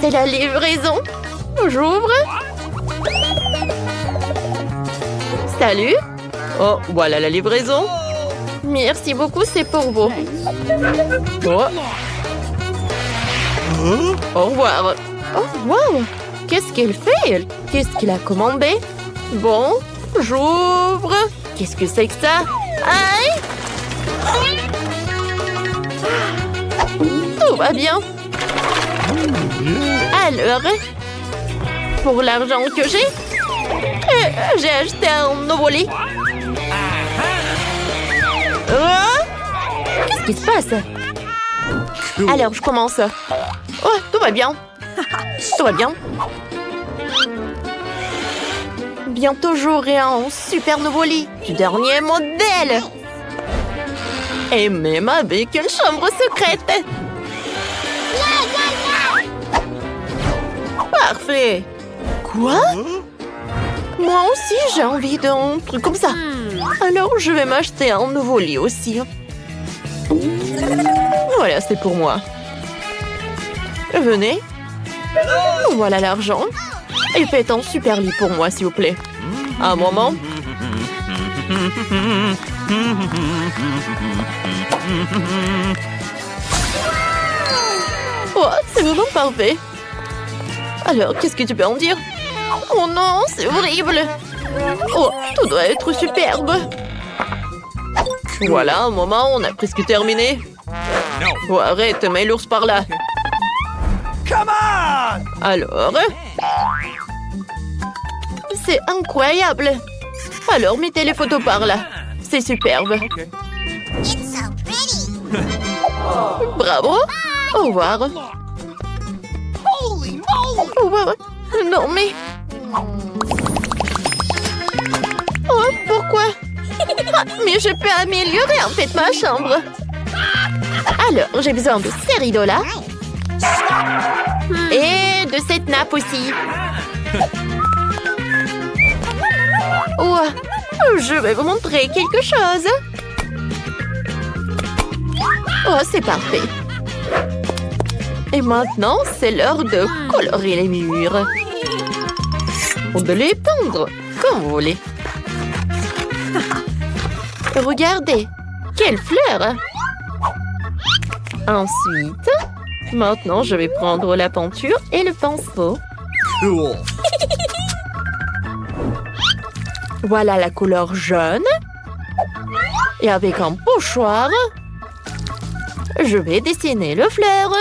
c'est la livraison. J'ouvre. Salut. Oh, voilà la livraison. Merci beaucoup, c'est pour vous. Oh. Au revoir. Oh, wow. Qu'est-ce qu'elle fait? Qu'est-ce qu'elle a commandé? Bon, j'ouvre. Qu'est-ce que c'est que ça? Aïe! Tout va bien. Alors, pour l'argent que j'ai acheté un nouveau lit. Qu'est-ce qui se passe? Alors, je commence. Oh, tout va bien. Tout va bien. Bientôt, j'aurai un super nouveau lit du dernier modèle. Et même avec une chambre secrète. Parfait. Quoi? Moi aussi, j'ai envie d'un truc comme ça. Alors, je vais m'acheter un nouveau lit aussi. Voilà, c'est pour moi. Venez. Voilà l'argent. Et faites un super lit pour moi, s'il vous plaît. Un moment. Oh, c'est vraiment parfait. Alors, qu'est-ce que tu peux en dire? Oh non, c'est horrible. Oh, tout doit être superbe. Voilà, un moment, on a presque terminé. Oh, arrête, mets l'ours par là. Alors? C'est incroyable. Alors, mettez les photos par là. C'est superbe. Bravo. Au revoir. Oh, non, mais... Oh, pourquoi? Ah, mais je peux améliorer en fait ma chambre. Alors, j'ai besoin de ces rideaux-là. Et de cette nappe aussi. Oh, je vais vous montrer quelque chose. Oh, c'est parfait. Et maintenant, c'est l'heure de colorer les murs. Ou de les peindre, comme vous voulez. Regardez, quelle fleur! Ensuite, maintenant, je vais prendre la peinture et le pinceau. Cool. Voilà la couleur jaune. Et avec un pochoir, je vais dessiner le fleur.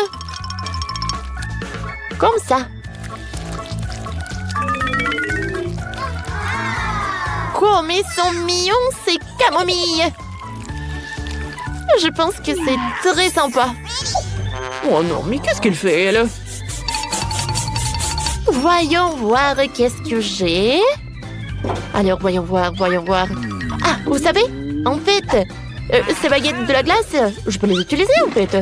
Comme ça. Comme ils sont mignons, ces camomilles. Je pense que c'est très sympa. Oh non, mais qu'est-ce qu'elle fait, elle? Voyons voir qu'est-ce que j'ai. Alors, voyons voir. Ah, vous savez, en fait, ces baguettes de la glace, je peux les utiliser, en fait.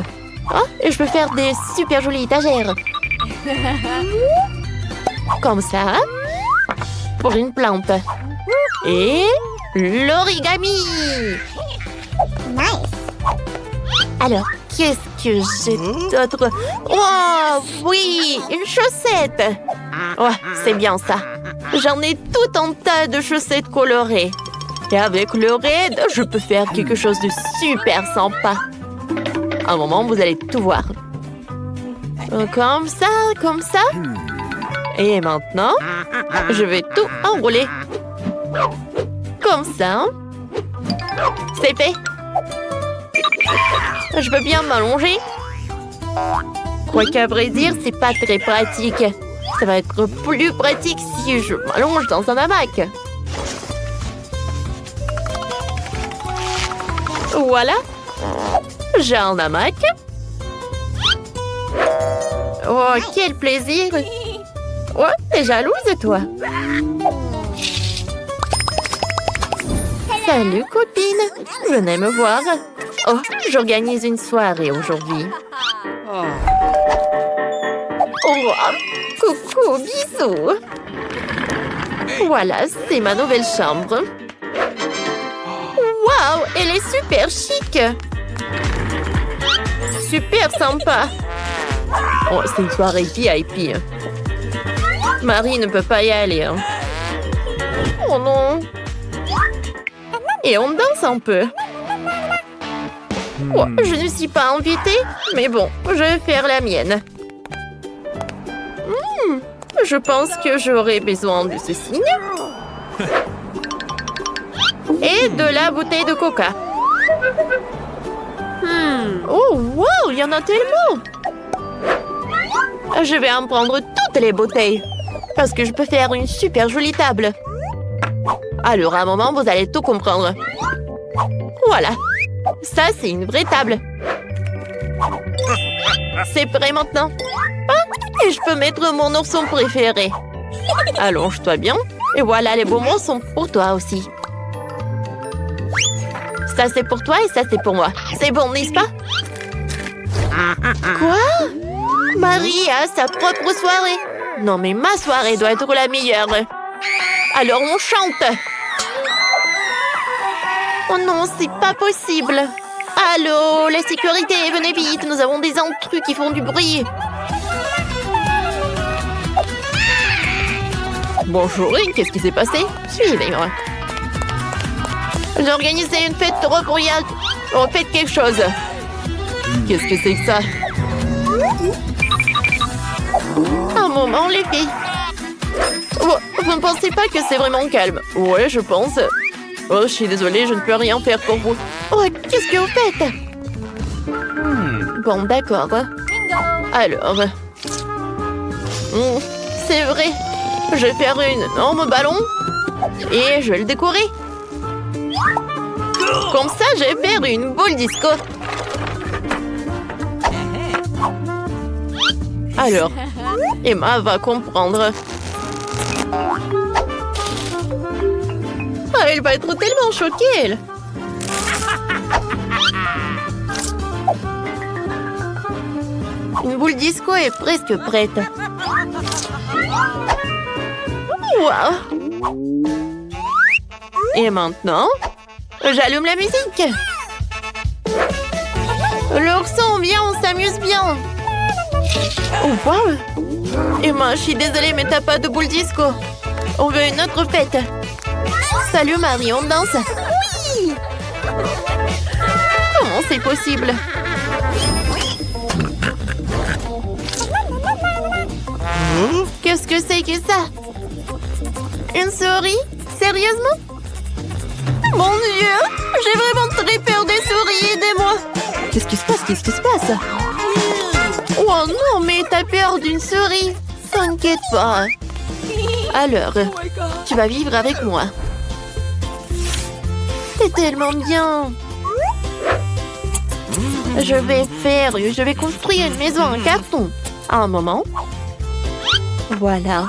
Ah, et je peux faire des super jolies étagères. Comme ça. Pour une plante. Et l'origami. Nice. Alors, qu'est-ce que j'ai d'autre? Oh, oui, une chaussette. Oh, c'est bien ça. J'en ai tout un tas de chaussettes colorées. Et avec le raid, je peux faire quelque chose de super sympa. Un moment, vous allez tout voir. Comme ça. Et maintenant, je vais tout enrouler. Comme ça. C'est fait. Je peux bien m'allonger. Quoiqu'à vrai dire, c'est pas très pratique. Ça va être plus pratique si je m'allonge dans un hamac. Voilà. J'ai un hamac. Oh, quel plaisir. Oh, t'es jalouse, toi? Salut, copine. Venez me voir. Oh, j'organise une soirée aujourd'hui. Oh, coucou, bisous. Voilà, c'est ma nouvelle chambre. Waouh, elle est super chic. Super sympa. Oh, c'est une soirée VIP. Marie ne peut pas y aller. Hein. Oh non. Et on danse un peu. Oh, je ne suis pas invitée, mais bon, je vais faire la mienne. Je pense que j'aurai besoin de ce signe. Et de la bouteille de coca. Oh, wow, il y en a tellement. Je vais en prendre toutes les bouteilles. Parce que je peux faire une super jolie table. Alors, à un moment, vous allez tout comprendre. Voilà. Ça, c'est une vraie table. C'est prêt maintenant. Ah, et je peux mettre mon ourson préféré. Allonge-toi bien. Et voilà, les bonbons sont pour toi aussi. Ça, c'est pour toi et ça, c'est pour moi. C'est bon, n'est-ce pas? Quoi? Marie a sa propre soirée. Non, mais ma soirée doit être la meilleure. Alors, on chante. Oh non, c'est pas possible. Allô, la sécurité, venez vite. Nous avons des intrus qui font du bruit. Bonjour, qu'est-ce qui s'est passé? Suivez-moi. J'ai organisé une fête royale. On fait quelque chose. Qu'est-ce que c'est que ça? Un moment, les filles. Oh, vous ne pensez pas que c'est vraiment calme? Ouais, je pense. Oh, je suis désolée, je ne peux rien faire pour vous. Oh, qu'est-ce que vous faites? Bon, d'accord. Alors... c'est vrai. Je vais faire une énorme ballon. Et je vais le décorer. Comme ça, je vais faire une boule disco. Alors, Emma va comprendre. Ah, elle va être tellement choquée, elle. Une boule disco est presque prête. Wow. Et maintenant, j'allume la musique. L'ourson, viens, on s'amuse bien. Oh, wow. Emma, je suis désolée, mais t'as pas de boule disco. On veut une autre fête. Salut Marie, on danse. Oui. Comment c'est possible? Qu'est-ce que c'est que ça? Une souris? Sérieusement? Mon Dieu! J'ai vraiment très peur des souris, aidez-moi! Qu'est-ce qui se passe? Qu'est-ce qui se passe? Oh non, mais t'as peur d'une souris? T'inquiète pas. Alors, tu vas vivre avec moi. C'est tellement bien. Je vais construire une maison en carton. Un moment. Voilà.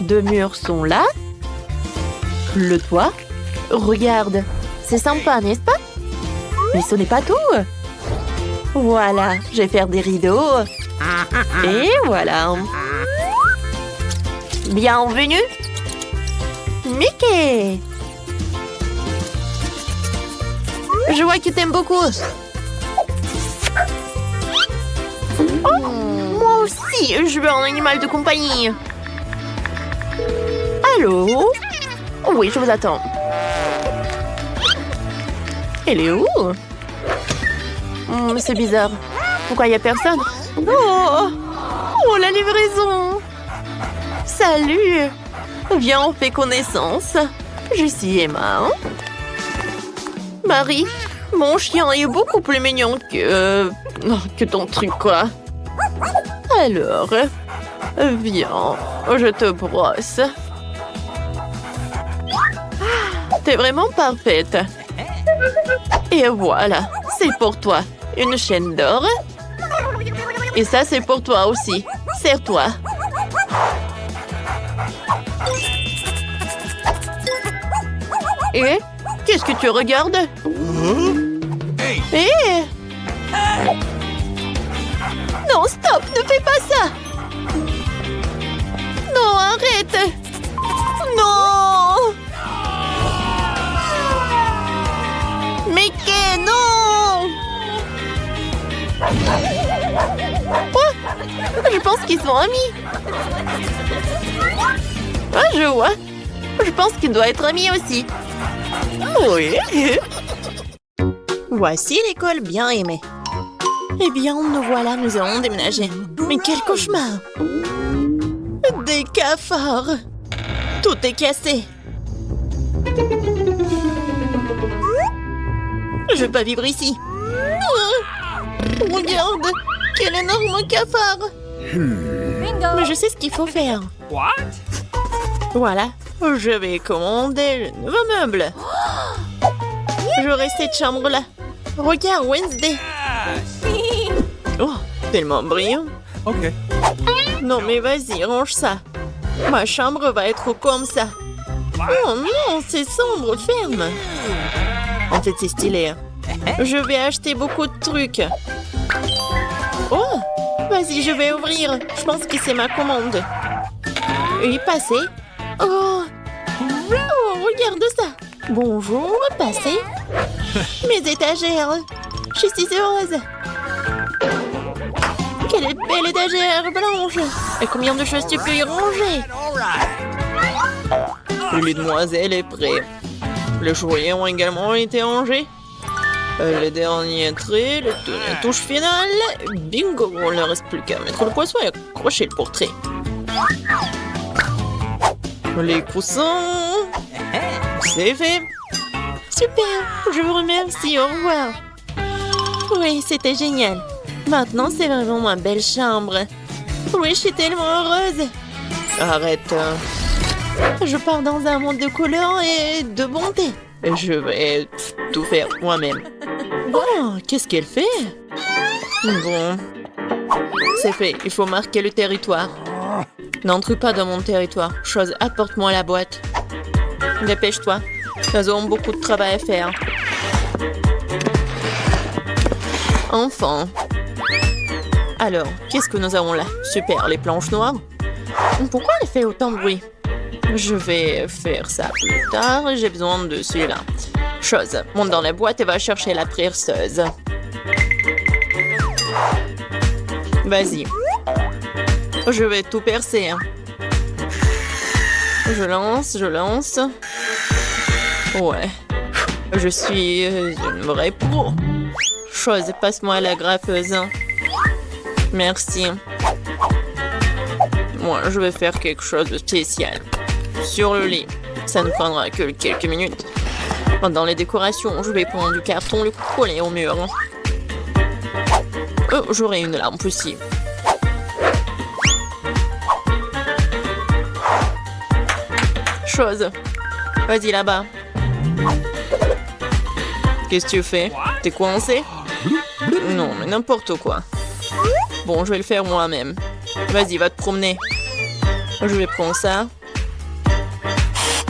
2 murs sont là. Le toit. Regarde. C'est sympa, n'est-ce pas? Mais ce n'est pas tout. Voilà. Je vais faire des rideaux. Et voilà. Bienvenue. Mickey. Je vois que t'aimes beaucoup. Oh, moi aussi, je veux un animal de compagnie. Allô? Oui, je vous attends. Elle est où? C'est bizarre. Pourquoi il n'y a personne? Oh, la livraison. Salut. Viens, on fait connaissance. Je suis Emma. Marie, mon chien est beaucoup plus mignon que ton truc, quoi. Alors, viens, je te brosse. T'es vraiment parfaite. Et voilà, c'est pour toi. Une chaîne d'or. Et ça, c'est pour toi aussi. Serre-toi. Et qu'est-ce que tu regardes? Non, stop, ne fais pas ça. Non, arrête. Non. Mickey, non. Oh, Je pense qu'ils sont amis. Ah, je vois. Je pense qu'il doit être ami aussi. Oui. Voici l'école bien aimée. Eh bien, nous voilà, nous allons déménager. Mais quel cauchemar! Des cafards! Tout est cassé. Je vais pas vivre ici. Regarde! Quel énorme cafard! Mais je sais ce qu'il faut faire. Voilà, je vais commander le nouveau meuble. J'aurai cette chambre-là. Regarde, Wednesday. Oh, tellement brillant. Ok. Non, mais vas-y, range ça. Ma chambre va être comme ça. Oh non, c'est sombre, ferme. En fait, c'est stylé. Je vais acheter beaucoup de trucs. Oh, vas-y, je vais ouvrir. Je pense que c'est ma commande. Oui, passez. Oh, regarde ça. Bonjour, passez. Mes étagères. Je suis heureuse. Quelle belle étagère blanche. Et combien de choses tu peux y ranger? Le lit de demoiselle est prêt. Les jouets ont également été rangés. Les derniers traits, les touches finales. Bingo, il ne reste plus qu'à mettre le poisson et accrocher le portrait. Les coussins. C'est fait. Super, je vous remercie, au revoir. Oui, c'était génial. Maintenant, c'est vraiment ma belle chambre. Oui, je suis tellement heureuse. Arrête. Je pars dans un monde de couleurs et de bonté. Je vais tout faire moi-même. Oh, qu'est-ce qu'elle fait? Bon, c'est fait. Il faut marquer le territoire. N'entre pas dans mon territoire. Chose, apporte-moi la boîte. Dépêche-toi. Nous avons beaucoup de travail à faire. Enfin. Alors, qu'est-ce que nous avons là? Super, les planches noires. Pourquoi elle fait autant de bruit? Je vais faire ça plus tard. J'ai besoin de celui-là. Chose, monte dans la boîte et va chercher la perceuse. Vas-y. Je vais tout percer. Hein. Je lance. Ouais. Je suis une vraie pro. Chose, passe-moi la graffeuse. Merci. Moi, je vais faire quelque chose de spécial. Sur le lit. Ça ne prendra que quelques minutes. Dans les décorations, je vais prendre du carton, le coller au mur. Oh, j'aurai une lampe aussi. Chose. Vas-y là-bas. Qu'est-ce que tu fais? T'es coincé? Non, mais n'importe quoi. Bon, je vais le faire moi-même. Vas-y, va te promener. Je vais prendre ça.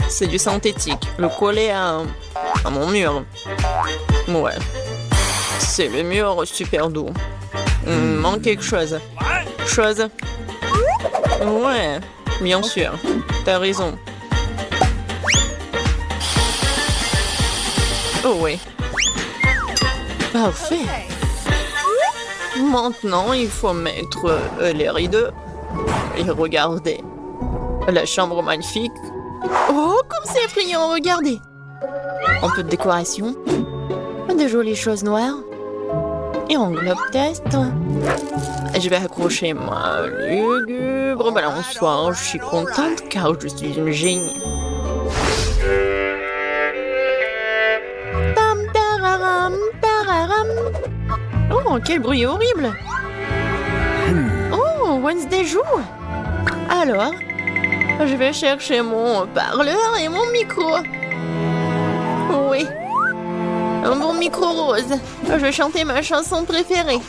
C'est du synthétique. Le coller à mon mur. Ouais. C'est le mur super doux. Il me manque quelque chose. Chose. Ouais, bien sûr. T'as raison. Oh oui. Parfait. Maintenant, il faut mettre les rideaux. Et regardez. La chambre magnifique. Oh, comme c'est effrayant, regardez. Un peu de décoration. De jolies choses noires. Et enveloppe test. Je vais accrocher ma lugubre balançoire. Je suis contente car je suis une génie. Tam tararam, tararam. Oh, quel bruit horrible. Oh, Wednesday joue. Alors, je vais chercher mon parleur et mon micro. Oui. Un bon micro rose. Je vais chanter ma chanson préférée.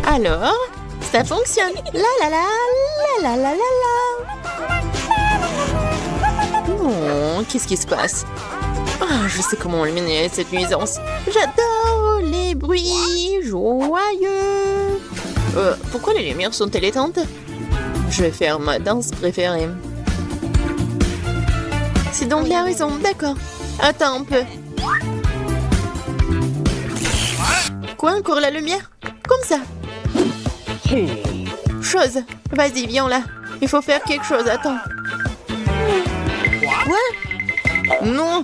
Alors, ça fonctionne. La la la, la la la la la. Oh, qu'est-ce qui se passe? Ah, je sais comment éliminer cette nuisance. J'adore les bruits joyeux. Pourquoi les lumières sont-elles éteintes? Je vais faire ma danse préférée. C'est donc la raison, d'accord. Attends un peu. Quoi, encore la lumière? Comme ça. Chose, vas-y, viens là. Il faut faire quelque chose, attends. Quoi? Non.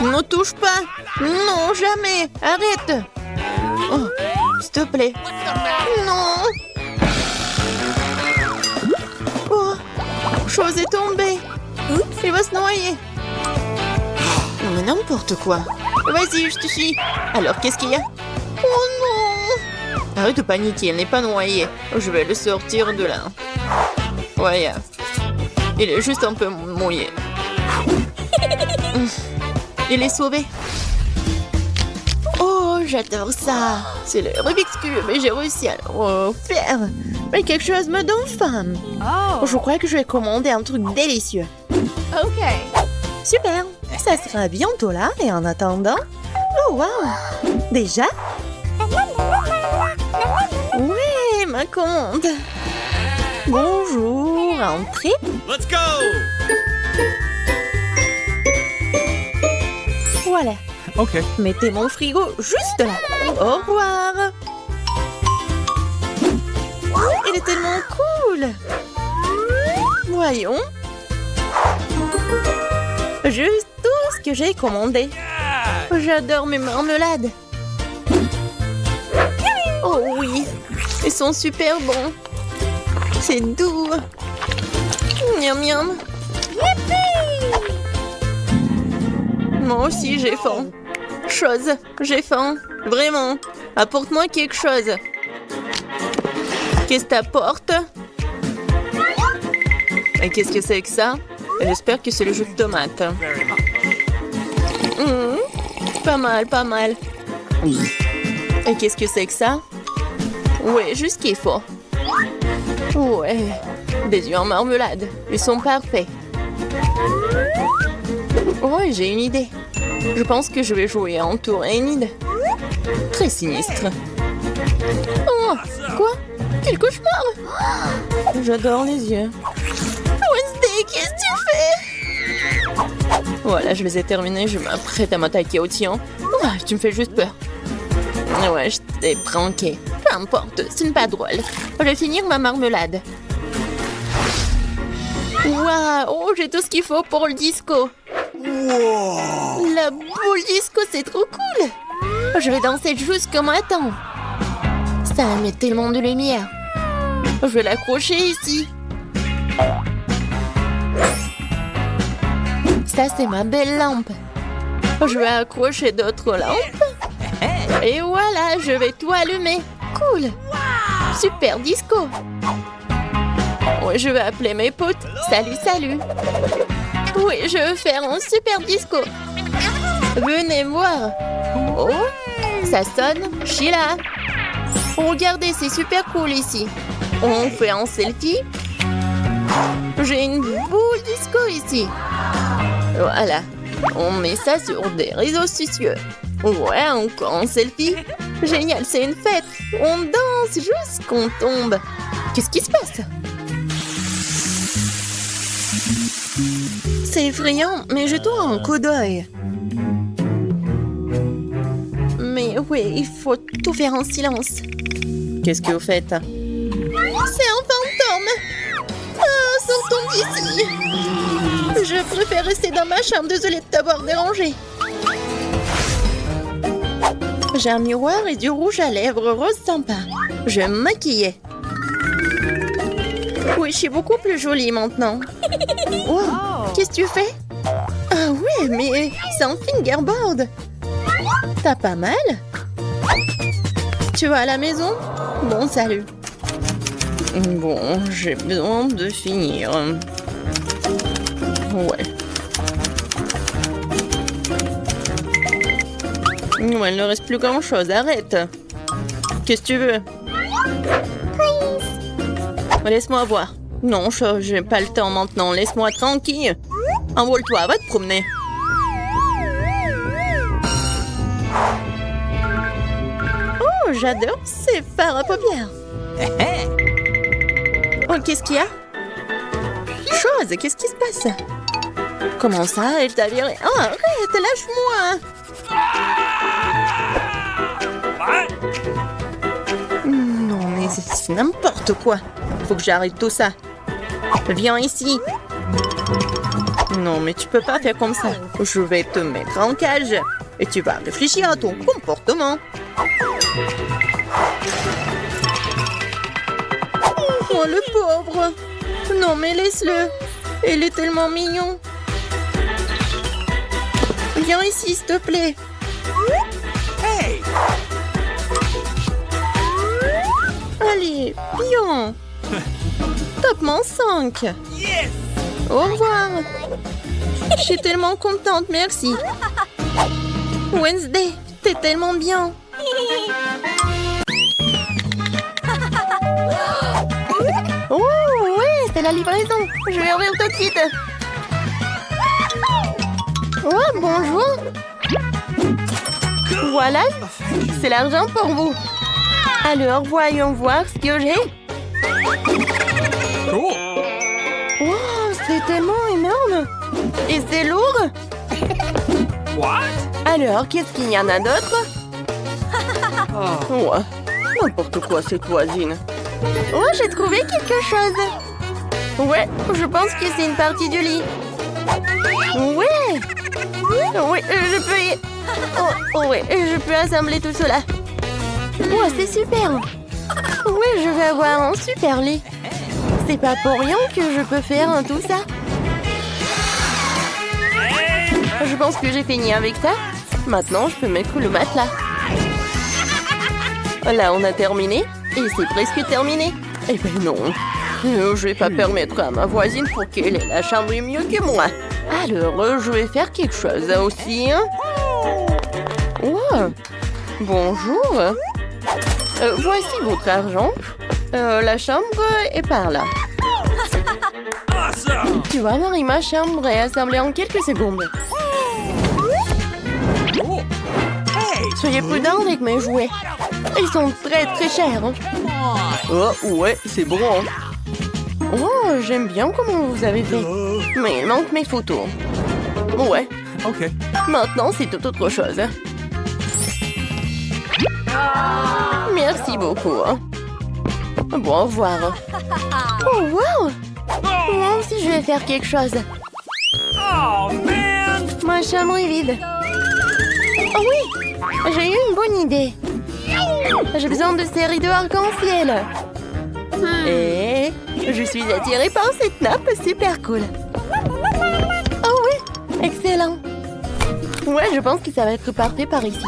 Ne touche pas. Non, jamais. Arrête. Oh, s'il te plaît. Non. Oh, Chose est tombée. Il va se noyer. Non, mais n'importe quoi. Vas-y, je te suis. Alors, qu'est-ce qu'il y a? Oh non! Arrête de paniquer, elle n'est pas noyée. Je vais le sortir de là. Ouais, il est juste un peu mouillé. Il est sauvé. Oh, j'adore ça. C'est le Rubik's Cube et j'ai réussi à le refaire. Mais quelque chose me donne faim. Oh. Je crois que je vais commander un truc délicieux. Ok. Super. Ça sera bientôt là et en attendant... Oh, wow. Déjà? Oui, ma commande. Bonjour, entrez. Let's go! Voilà. Okay. Mettez mon frigo juste là. Au revoir. Il est tellement cool. Voyons. Juste tout ce que j'ai commandé. J'adore mes marmelades. Oh oui, ils sont super bons. C'est doux. Miam miam. Moi aussi j'ai faim. Chose, j'ai faim. Vraiment. Apporte-moi quelque chose. Qu'est-ce que t'apportes? Et qu'est-ce que c'est que ça? J'espère que c'est le jus de tomate. Pas mal, pas mal. Et qu'est-ce que c'est que ça? Ouais, juste ce qu'il faut. Ouais, des œufs en marmelade. Ils sont parfaits. Ouais, j'ai une idée. Je pense que je vais jouer en tour Enid. Très sinistre. Oh, quoi? Quel cauchemar! J'adore les yeux. Wednesday, qu'est-ce que tu fais? Voilà, je les ai terminés. Je m'apprête à m'attaquer au tien. Oh, tu me fais juste peur. Ouais, je t'ai pranké. Peu importe, ce n'est pas drôle. Je vais finir ma marmelade. Waouh, oh, j'ai tout ce qu'il faut pour le disco. Wow. La boule disco, c'est trop cool. Je vais danser jusqu'au matin. Ça met tellement de lumière. Je vais l'accrocher ici. Ça, c'est ma belle lampe. Je vais accrocher d'autres lampes. Et voilà, je vais tout allumer. Cool. Super disco. Oui, je vais appeler mes potes. Salut, salut. Oui, je veux faire un super disco. Venez voir. Oh, ça sonne. Je suis là. Regardez, c'est super cool ici. On fait un selfie. J'ai une boule disco ici. Voilà. On met ça sur des réseaux sociaux. Ouais, encore un selfie. Génial, c'est une fête. On danse jusqu'on tombe. Qu'est-ce qui se passe? C'est effrayant, mais jetons un coup d'œil. Mais oui, il faut tout faire en silence. Qu'est-ce que vous faites? C'est un fantôme! Ah, sortons d'ici! Je préfère rester dans ma chambre, désolée de t'avoir dérangé. J'ai un miroir et du rouge à lèvres rose sympa. Je vais me maquiller. Oui, je suis beaucoup plus jolie maintenant. Oh, qu'est-ce que tu fais? Ah ouais, mais c'est un fingerboard. T'as pas mal? Tu vas à la maison? Bon, salut. Bon, j'ai besoin de finir. Ouais. Ouais, il ne reste plus grand-chose, arrête. Qu'est-ce que tu veux? Laisse-moi voir. Non, j'ai pas le temps maintenant. Laisse-moi tranquille. Envole-toi, va te promener. Oh, j'adore ces fards à paupières. Oh, qu'est-ce qu'il y a? Chose, qu'est-ce qui se passe? Comment ça? Elle t'a viré? Oh, arrête, lâche-moi. Non, mais Mais c'est n'importe quoi. Faut que j'arrête tout ça. Viens ici. Non, mais tu peux pas faire comme ça. Je vais te mettre en cage. Et tu vas réfléchir à ton comportement. Oh, le pauvre. Non, mais laisse-le. Il est tellement mignon. Viens ici, s'il te plaît. Hey! Allez, bien. Top-moi 5. Yes! Au revoir. Je suis tellement contente, merci. Wednesday, t'es tellement bien. Oh, ouais, c'est la livraison. Je vais ouvrir tout de suite. Oh, bonjour. Voilà, c'est l'argent pour vous. Alors, voyons voir ce que j'ai. Cool! Wow, c'est tellement énorme. Et c'est lourd. What? Alors, qu'est-ce qu'il y en a d'autre? Oh. Ouais, n'importe quoi cette voisine. Oh, j'ai trouvé quelque chose. Ouais, je pense que c'est une partie du lit. Ouais. Oui, je peux y... Oh, ouais, je peux assembler tout cela. Oh, c'est super. Oui, je vais avoir un super lit. C'est pas pour rien que je peux faire tout ça. Je pense que j'ai fini avec ça. Maintenant, je peux mettre le matelas. Là, on a terminé. Et c'est presque terminé. Eh ben non. Je vais pas permettre à ma voisine pour qu'elle ait la chambre mieux que moi. Alors, je vais faire quelque chose aussi. Hein? Oh, bonjour. Voici votre argent. La chambre est par là. Awesome! Tu vas voir, ma chambre est assemblée en quelques secondes. Cool! Hey! Soyez prudents avec mes jouets. Ils sont très très chers. Hein. Oh, ouais, c'est bon. Hein. Oh, j'aime bien comment vous avez fait. Mais il manque mes photos. Ouais, Okay. maintenant c'est tout autre chose. Merci beaucoup. Hein. Bon, au revoir. Oh, wow! Moi aussi, je vais faire quelque chose. Oh, man! Ma chambre est vide. Oh oui! J'ai eu une bonne idée. J'ai besoin de ces rideaux arc-en-ciel. Et je suis attirée par cette nappe super cool. Oh oui! Excellent! Ouais, je pense que ça va être parfait par ici.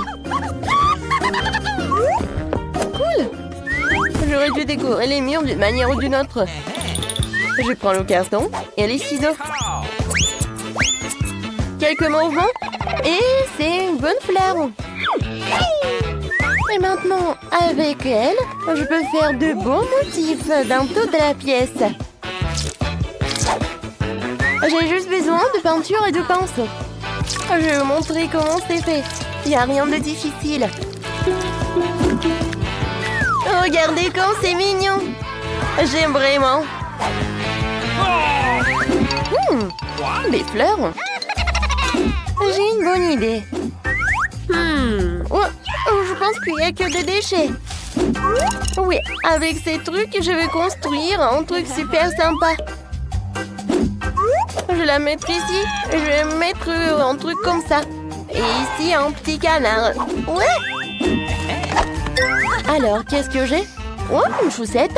Cool! J'aurais dû décorer les murs d'une manière ou d'une autre. Je prends le carton et les ciseaux. Quelques mouvements et c'est une bonne fleur. Et maintenant, avec elle, je peux faire de beaux motifs dans toute la pièce. J'ai juste besoin de peinture et de pinceau. Je vais vous montrer comment c'est fait. Il n'y a rien de difficile. Regardez comme c'est mignon. J'aime vraiment. Des fleurs. J'ai une bonne idée. Oh, je pense qu'il n'y a que des déchets. Oui, avec ces trucs, je vais construire un truc super sympa. Je la mettre ici. Je vais mettre un truc comme ça. Et ici, un petit canard. Ouais. Alors, qu'est-ce que j'ai? Oh, une chaussette.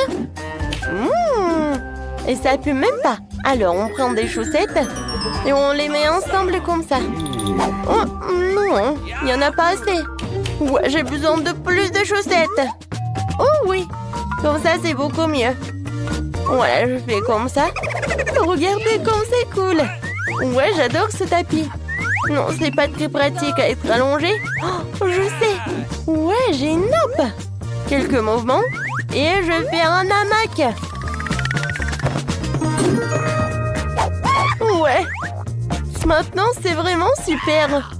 Et ça pue même pas. Alors, on prend des chaussettes et on les met ensemble comme ça. Oh, non, il n'y en a pas assez. Ouais, j'ai besoin de plus de chaussettes. Oh oui, comme ça, c'est beaucoup mieux. Voilà, je fais comme ça. Regardez comme c'est cool. Ouais, j'adore ce tapis. Non, c'est pas très pratique à être allongé. Oh, je sais. Ouais, j'ai une nappe. Quelques mouvements et je fais un hamac. Ouais. Maintenant, c'est vraiment super.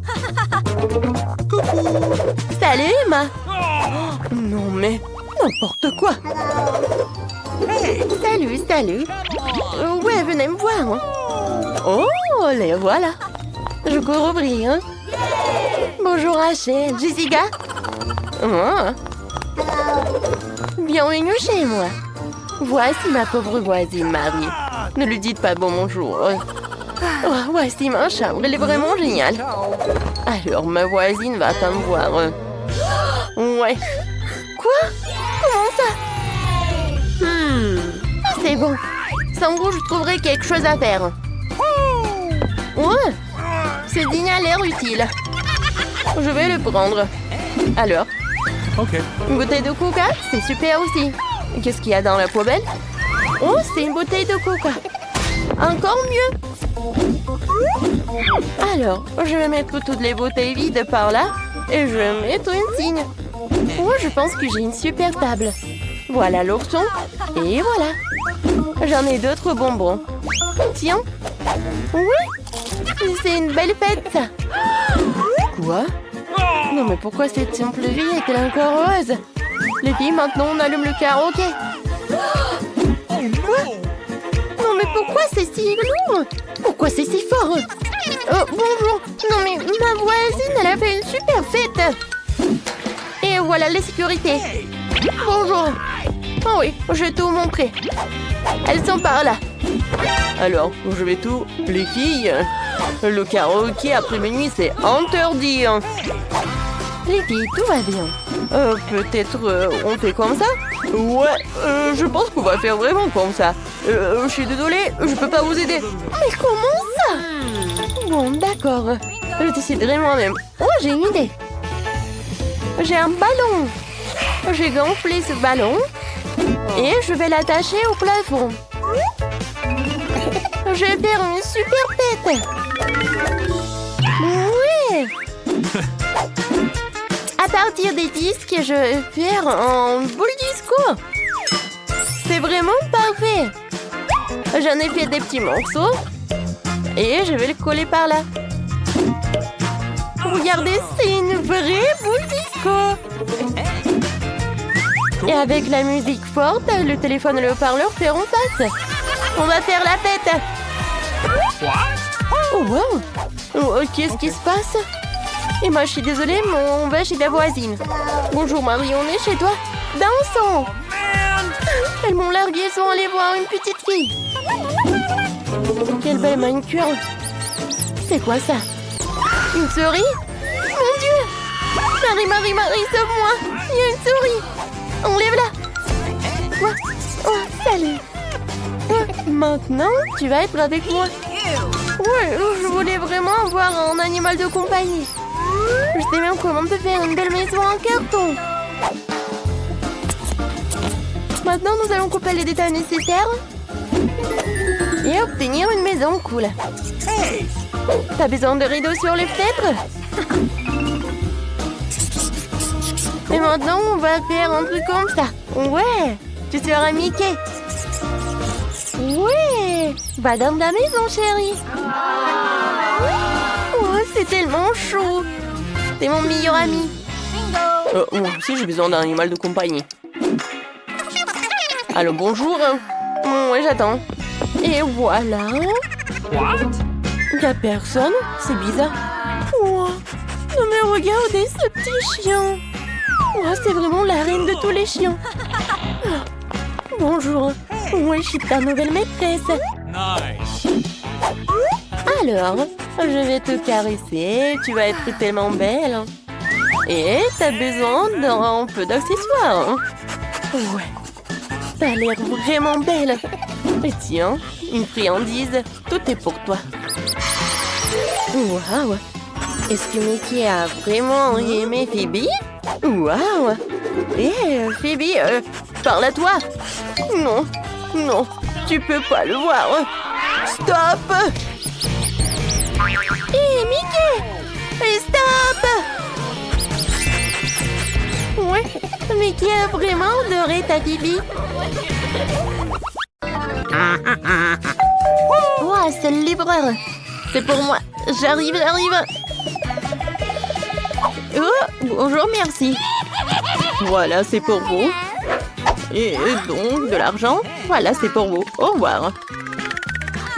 Salut, Emma. Oh, non, mais n'importe quoi. Salut, salut. Ouais, venez me voir. Oh, les voilà. Je cours ouvrir. Bonjour, Rachel. Jessica. Oh. Bienvenue chez moi. Voici ma pauvre voisine Marie. Ne lui dites pas bonjour. Oh, voici ma chambre, elle est vraiment géniale. Alors, ma voisine va pas me voir. Ouais. Quoi? Comment ça? C'est bon. Sans vous, je trouverai quelque chose à faire. Ouais. Ce dîner a l'air utile. Je vais le prendre. Alors? OK. Une bouteille de coca, c'est super aussi. Qu'est-ce qu'il y a dans la poubelle? Oh, c'est une bouteille de coca. Encore mieux. Alors, je vais mettre toutes les bouteilles vides par là et je vais mettre une signe. Oh, je pense que j'ai une super table. Voilà l'ourson. Et voilà. J'en ai d'autres bonbons. Tiens. Oui. C'est une belle fête, ça. Quoi? Non, mais pourquoi cette simple vie est-elle encore heureuse? Les filles, maintenant, on allume le karaoké. Quoi? Non, mais pourquoi c'est si lourd? Pourquoi c'est si fort? Oh, bonjour. Non, mais ma voisine, elle a fait une super fête. Et voilà la sécurité. Bonjour. Oh oui, je vais tout montrer. Elles sont par là. Alors, je vais tout... Les filles, le karaoké après minuit, c'est interdit. Les filles, tout va bien. Peut-être on fait comme ça? Ouais, je pense qu'on va faire vraiment comme ça. Je suis désolée, je peux pas vous aider. Mais comment ça? Bon, d'accord. Je déciderai moi-même. Oh, j'ai une idée. J'ai un ballon. J'ai gonflé ce ballon et je vais l'attacher au plafond. Je vais faire une super fête. Oui. À partir des disques, je vais faire un boule disco. C'est vraiment parfait. J'en ai fait des petits morceaux et je vais le coller par là. Regardez, c'est une vraie boule disco. Et avec la musique forte, le téléphone et le haut-parleur feront face. On va faire la fête. Oh, wow. Oh, qu'est-ce qui se passe? Et moi, je suis désolée, mais on va chez la voisine. Bonjour Marie, on est chez toi. Dansons. Elles m'ont largué sans aller voir une petite fille. Quelle belle manicure. C'est quoi ça? Une souris? Mon Dieu! Marie, sauve-moi! Il y a une souris! Enlève-la! Quoi? Oh, salut! Maintenant, tu vas être avec moi. Ouais, je voulais vraiment avoir un animal de compagnie. Je sais même comment te faire une belle maison en carton. Maintenant, nous allons couper les détails nécessaires et obtenir une maison cool. T'as besoin de rideaux sur les fenêtres? Et maintenant, on va faire un truc comme ça. Ouais, tu seras Mickey. Ouais, va dans ta maison, chérie. Oh, c'est tellement chaud. T'es mon meilleur ami. Moi aussi, j'ai besoin d'un animal de compagnie. Allô, bonjour. Ouais, j'attends. Et voilà. Y'a personne? C'est bizarre. Oh, non mais regardez ce petit chien. Oh, c'est vraiment la reine de tous les chiens. Bonjour. Ouais, je suis ta nouvelle maîtresse. Nice. Alors, je vais te caresser. Tu vas être tellement belle. Et t'as besoin d'un peu d'accessoires. Ouais. T'as l'air vraiment belle. Et tiens, une friandise. Tout est pour toi. Waouh! Est-ce que Mickey a vraiment aimé Phoebe? Waouh! Phoebe, parle à toi! Non, non, tu peux pas le voir! Stop! Hé, Mickey! Stop! Ouais, Mickey a vraiment adoré ta Phoebe. Oh, c'est le livreur! C'est pour moi! J'arrive! Oh, bonjour, merci. Voilà, c'est pour vous. Et donc, de l'argent. Voilà, c'est pour vous. Au revoir.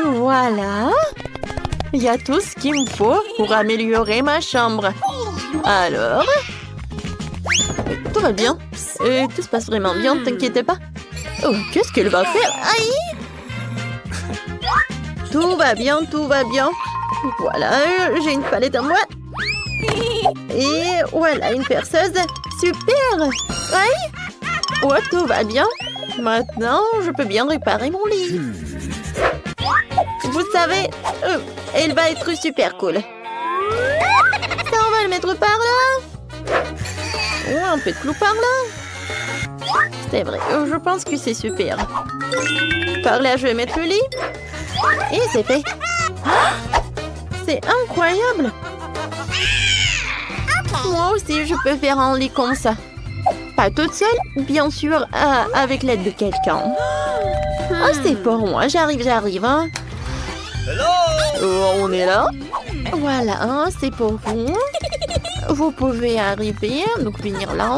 Voilà. Il y a tout ce qu'il me faut pour améliorer ma chambre. Alors, Tout va bien. Tout se passe vraiment bien, ne t'inquiète pas. Oh, qu'est-ce qu'elle va faire? Aïe! Tout va bien, tout va bien. Voilà, j'ai une palette à moi. Et voilà, une perceuse. Super! Aïe! Ouais, tout va bien. Maintenant, je peux bien réparer mon lit. Vous savez, elle va être super cool. Ça, on va le mettre par là. Ouais, un peu de clou par là. C'est vrai, je pense que c'est super. Par là, je vais mettre le lit. Et c'est fait. C'est incroyable. Moi aussi, je peux faire un lit comme ça. Pas toute seule, bien sûr, avec l'aide de quelqu'un. Oh, c'est pour moi, j'arrive. Hein. On est là. Voilà, hein, c'est pour vous. Vous pouvez arriver, donc venir là.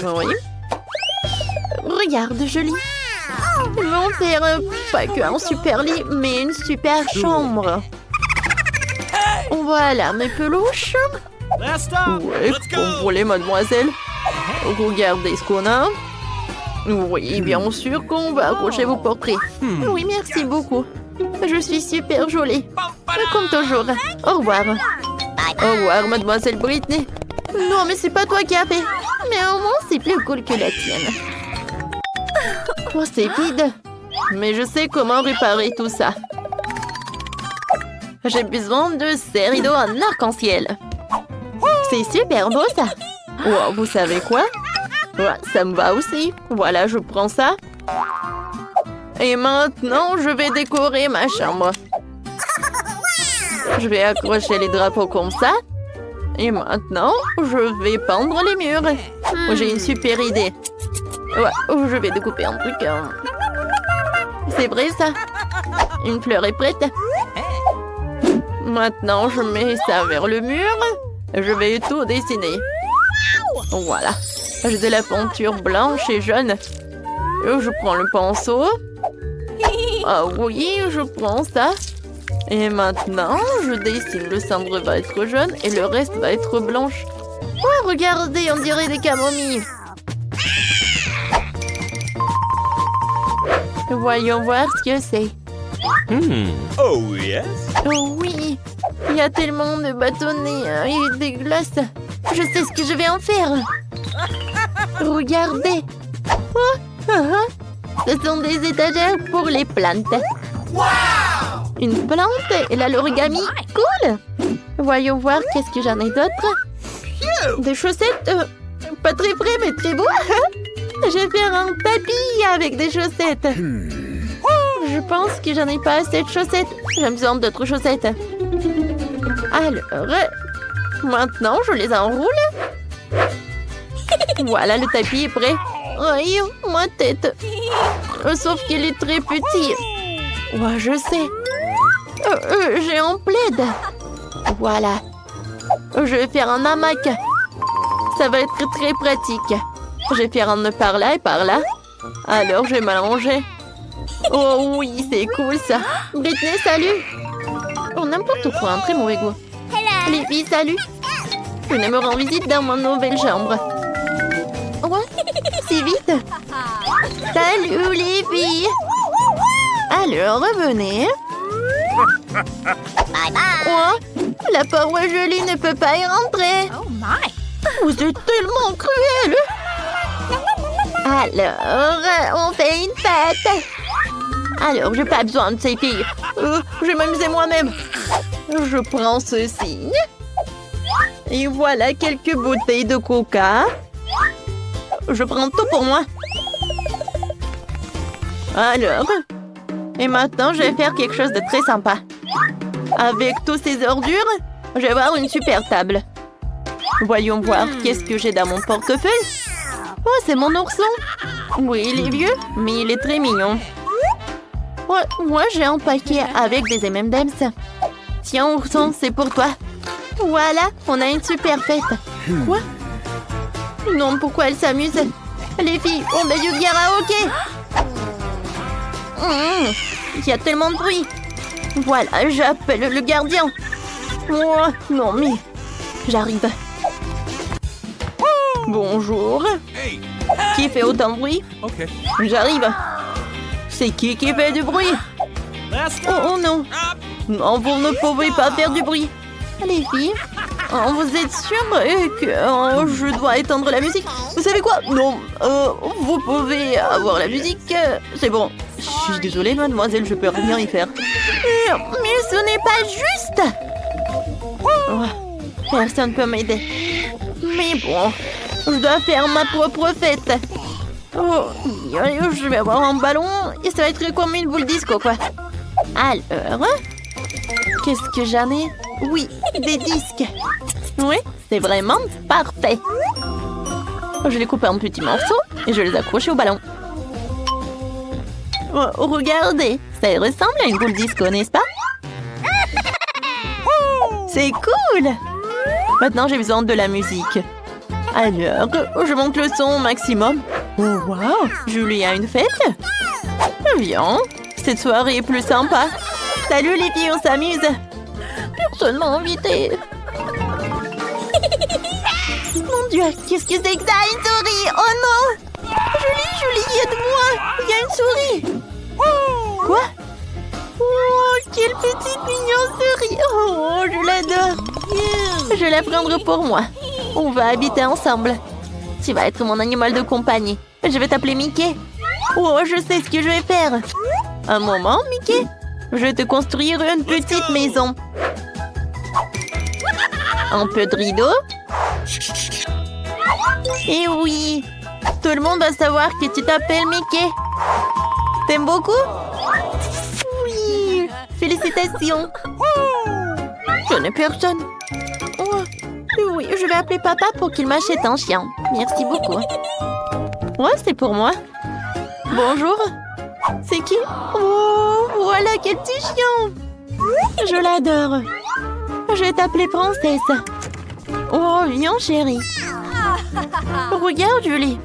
Oui. Regarde, je lis. Ils vont faire pas qu'un super lit, mais une super chambre. Voilà mes peluches. Ouais, vous voulez, mademoiselle? Regardez ce qu'on a. Oui, bien sûr qu'on va accrocher vos portraits. Oui, merci beaucoup. Je suis super jolie. Comme toujours. Au revoir. Au revoir, mademoiselle Britney. Non, mais c'est pas toi qui as fait. Mais au moins, c'est plus cool que la tienne. Oh, c'est vide. Mais je sais comment réparer tout ça. J'ai besoin de ces rideaux en arc-en-ciel. C'est super beau, ça. Oh, vous savez quoi? Ouais, ça me va aussi. Voilà, je prends ça. Et maintenant, je vais décorer ma chambre. Je vais accrocher les drapeaux comme ça. Et maintenant, je vais peindre les murs. Oh, j'ai une super idée. Ouais, je vais découper un truc. C'est vrai, ça? Une fleur est prête. Maintenant, je mets ça vers le mur. Je vais tout dessiner. Voilà. J'ai de la peinture blanche et jaune. Je prends le pinceau. Ah oui, je prends ça. Et maintenant, je dessine. Le centre va être jaune et le reste va être blanche. Oh, regardez, on dirait des camomilles. Voyons voir ce que c'est. Oh, yes. Oh oui, il y a tellement de bâtonnets et des glaces. Je sais ce que je vais en faire. Regardez. Ce sont des étagères pour les plantes. Une plante et là l'origami. Cool. Voyons voir qu'est-ce que j'en ai d'autre. Des chaussettes. Pas très frais mais très beau. Je vais faire un tapis avec des chaussettes. Je pense que j'en ai pas assez de chaussettes. J'ai besoin d'autres chaussettes. Alors, maintenant je les enroule. Voilà, le tapis est prêt. Aïe, ma tête. Sauf qu'il est très petit. Ouais, je sais. J'ai un plaid. Voilà. Je vais faire un hamac. Ça va être très pratique. Je vais faire un nœud par là et par là. Alors, je vais m'allonger. Oh oui, c'est cool ça. Britney, salut. Oh, n'importe quoi, un très mauvais goût. Les filles, salut. Venez me rendre visite dans ma nouvelle chambre. Ouais, si vite. Salut les filles. Alors, revenez. Oh, la paroi gelée ne peut pas y rentrer. Vous êtes tellement cruel. Alors, on fait une fête. Alors, j'ai pas besoin de ces filles. Je vais m'amuser moi-même. Je prends ceci. Et voilà quelques bouteilles de coca. Je prends tout pour moi. Alors, et maintenant, je vais faire quelque chose de très sympa. Avec tous ces ordures, je vais avoir une super table. Voyons voir qu'est-ce que j'ai dans mon portefeuille. Oh, c'est mon ourson. Oui, il est vieux, mais il est très mignon. Ouais, moi, j'ai un paquet avec des M&M's. Tiens, ourson, c'est pour toi. Voilà, on a une super fête. Quoi? Non, pourquoi elle s'amuse? Les filles, on a du karaoké. Il y a tellement de bruit. Voilà, j'appelle le gardien. Oh, non, mais j'arrive. Bonjour. Qui fait autant de bruit? Okay. J'arrive. C'est qui fait du bruit? Oh non. Non, vous ne pouvez pas faire du bruit. Les filles, vous êtes sûres que je dois éteindre la musique? Vous savez quoi? Non, vous pouvez avoir la musique. C'est bon. Je suis désolée, mademoiselle, je peux rien y faire. Mais ce n'est pas juste. Oh, personne ne peut m'aider. Mais bon, je dois faire ma propre fête. Oh, je vais avoir un ballon et ça va être comme une boule disco, quoi. Alors, qu'est-ce que j'en ai? Oui, des disques. Oui, c'est vraiment parfait. Je les coupe en petits morceaux et je les accroche au ballon. Oh, regardez, ça ressemble à une boule disco, n'est-ce pas? C'est cool! Maintenant, j'ai besoin de la musique. Alors, je monte le son au maximum. Oh, wow! Julie a une fête? Viens, cette soirée est plus sympa. Salut les filles, on s'amuse. Personne m'a invité. Mon Dieu, qu'est-ce que c'est que ça? Une souris! Oh non! Julie, aide-moi! Il y a une souris! Quoi? Oh, quelle petite mignonne souris! Oh, je l'adore! Je vais la prendre pour moi. On va habiter ensemble. Tu vas être mon animal de compagnie. Je vais t'appeler Mickey. Oh, je sais ce que je vais faire. Un moment, Mickey. Je vais te construire une petite maison. Un peu de rideau. Et oui, tout le monde va savoir que tu t'appelles Mickey. T'aimes beaucoup? Oui, félicitations. Je n'ai personne. Oh, oui, je vais appeler papa pour qu'il m'achète un chien. Merci beaucoup. Ouais, c'est pour moi. Bonjour. C'est qui? Oh, voilà quel petit chien. Je l'adore. Je vais t'appeler princesse. Oh, viens chérie. Regarde Julie.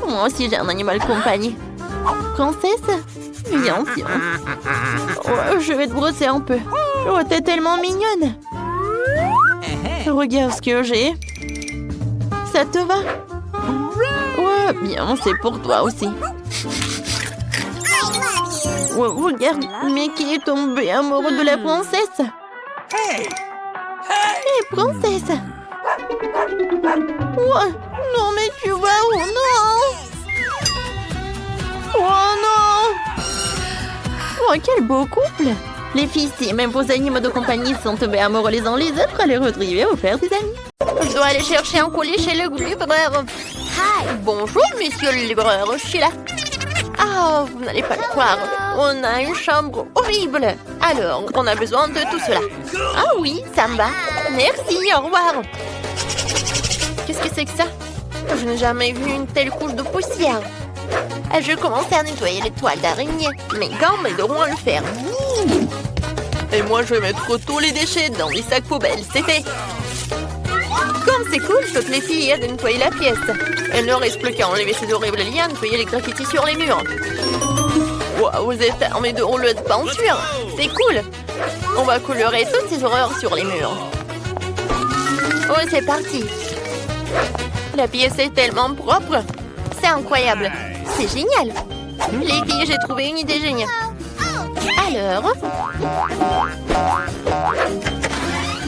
Moi aussi j'ai un animal de compagnie. Princesse? Viens. Oh, je vais te brosser un peu. Oh, t'es tellement mignonne. Regarde ce que j'ai. Ça te va? Ouais, bien, c'est pour toi aussi. Ouais, regarde, Mickey est tombé amoureux de la princesse. Hé, princesse! Ouais, non, mais tu vas où? Non! Oh non! Oh, quel beau couple! Les filles, si même vos animaux de compagnie sont tombés amoureux les uns les autres, allez retrouver ou faire des amis. Je dois aller chercher un colis chez le livreur. Hi, bonjour, monsieur le livreur, je suis là. Ah, vous n'allez pas le croire. On a une chambre horrible. Alors, on a besoin de tout cela. Ah oui, ça me va. Merci, au revoir. Qu'est-ce que c'est que ça? Je n'ai jamais vu une telle couche de poussière. Je commençais à nettoyer les toiles d'araignée. Mes gants m'aideront à le faire. Et moi, je vais mettre tous les déchets dans les sacs poubelles. C'est fait. Comme c'est cool, toutes les filles aident à nettoyer la pièce. Il ne reste plus qu'à enlever ces horribles liens, nettoyer les graffitis sur les murs. Wow, vous êtes armés de rouleaux de peinture. C'est cool. On va colorer toutes ces horreurs sur les murs. Oh, c'est parti. La pièce est tellement propre. C'est incroyable. C'est génial. Les filles, j'ai trouvé une idée géniale. Alors...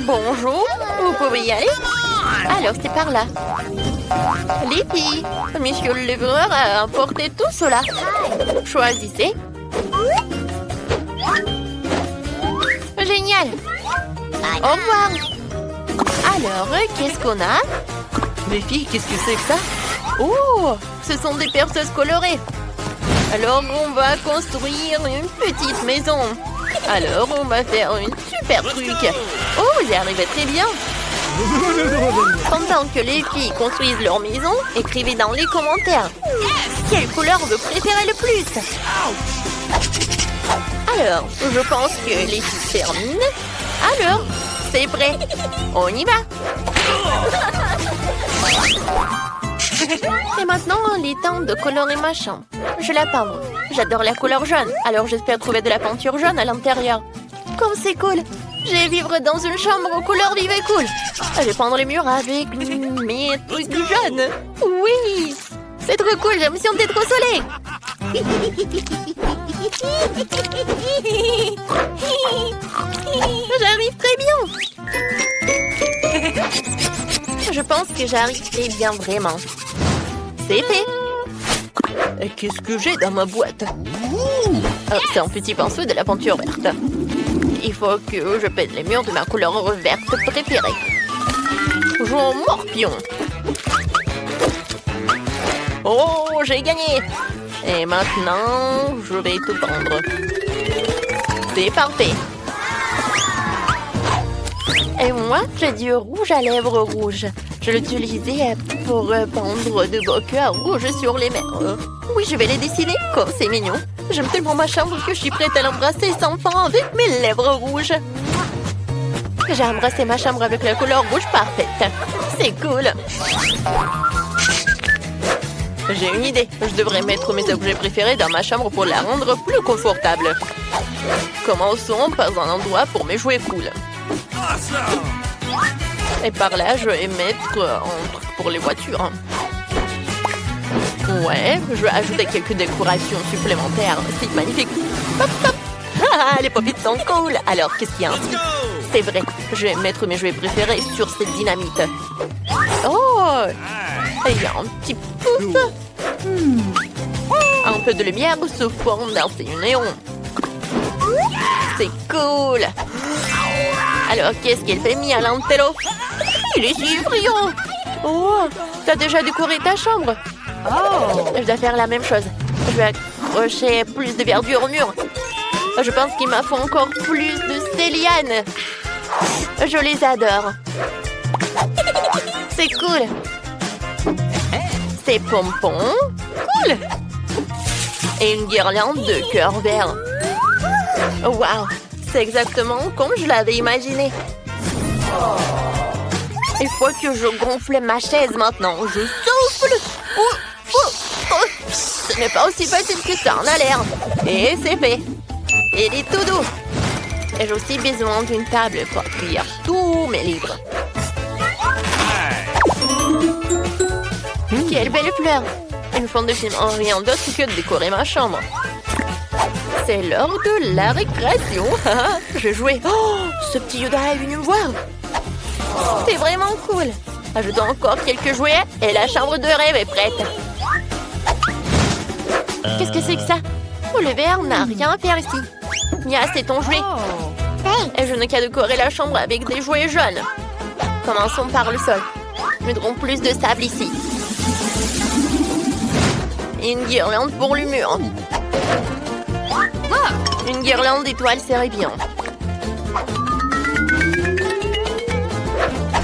Bonjour, vous pouvez y aller? Alors, c'est par là. Les filles, monsieur le livreur a apporté tout cela. Choisissez. Génial. Au revoir. Alors, qu'est-ce qu'on a? Les filles, qu'est-ce que c'est que ça? Oh, ce sont des perceuses colorées. Alors, on va construire une petite maison. Alors, on va faire une super truc. Oh, vous y arrivez très bien. Pendant que les filles construisent leur maison, écrivez dans les commentaires. Quelle couleur vous préférez le plus? Alors, je pense que les filles terminent. Alors, c'est prêt. On y va. Et maintenant, il est temps de colorer ma chambre. Je la peindre. J'adore la couleur jaune, alors j'espère trouver de la peinture jaune à l'intérieur. Comme c'est cool. Je vais vivre dans une chambre aux couleurs vives et cool. Je vais peindre les murs avec mes trucs jaunes. Oui, c'est trop cool, je me sentais trop soleil. J'arrive très bien. Je pense que j'arrive très bien vraiment. C'est fait. Qu'est-ce que j'ai dans ma boîte? Oh, c'est un petit pinceau et de la peinture verte. Il faut que je peinte les murs de ma couleur verte préférée. Jouons morpion. Oh, j'ai gagné. Et maintenant, je vais tout peindre. C'est parfait. Et moi, j'ai du rouge à lèvres rouge. Je l'utilisais pour peindre de beaux cœurs rouges sur les murs. Oui, je vais les dessiner. Comme c'est mignon. J'aime tellement ma chambre que je suis prête à l'embrasser sans fin avec mes lèvres rouges. J'ai embrassé ma chambre avec la couleur rouge parfaite. C'est cool. J'ai une idée. Je devrais mettre mes objets préférés dans ma chambre pour la rendre plus confortable. Commençons par un endroit pour mes jouets cool. Et par là, je vais mettre un truc pour les voitures. Ouais, je vais ajouter quelques décorations supplémentaires. C'est magnifique. Pop, pop. Ah, les pop-its sont cool. Alors, qu'est-ce qu'il y a ensuite? C'est vrai, je vais mettre mes jouets préférés sur cette dynamite. Oh, il y a un petit pouf. Un peu de lumière se forme dans ces néons. C'est cool. Alors, qu'est-ce qu'elle fait, Michelangelo? Il est si brillant. Oh, t'as déjà décoré ta chambre? Oh, je dois faire la même chose. Je vais accrocher plus de verdure au mur. Je pense qu'il m'en faut encore plus de ces lianes. Je les adore. C'est cool. Ces pompons. Cool. Et une guirlande de cœur vert. Waouh, c'est exactement comme je l'avais imaginé. Il faut que je gonfle ma chaise maintenant. Je souffle. Ce n'est pas aussi facile que ça en a l'air. Et c'est fait. Il est tout doux. Et j'ai aussi besoin d'une table pour accueillir tous mes livres. Quelle belle fleur. Une fond de film en rien d'autre que de décorer ma chambre. C'est l'heure de la récréation. Je jouais. Oh, ce petit Yoda est venu me voir. C'est vraiment cool. Ajoutons encore quelques jouets et la chambre de rêve est prête. Qu'est-ce que c'est que ça? Oh, le verre n'a rien à faire ici. Mia, c'est ton jouet. Et je n'ai qu'à décorer la chambre avec des jouets jaunes. Commençons par le sol. Mettrons plus de sable ici. Et une guirlande pour le mur. Une guirlande d'étoiles serait bien.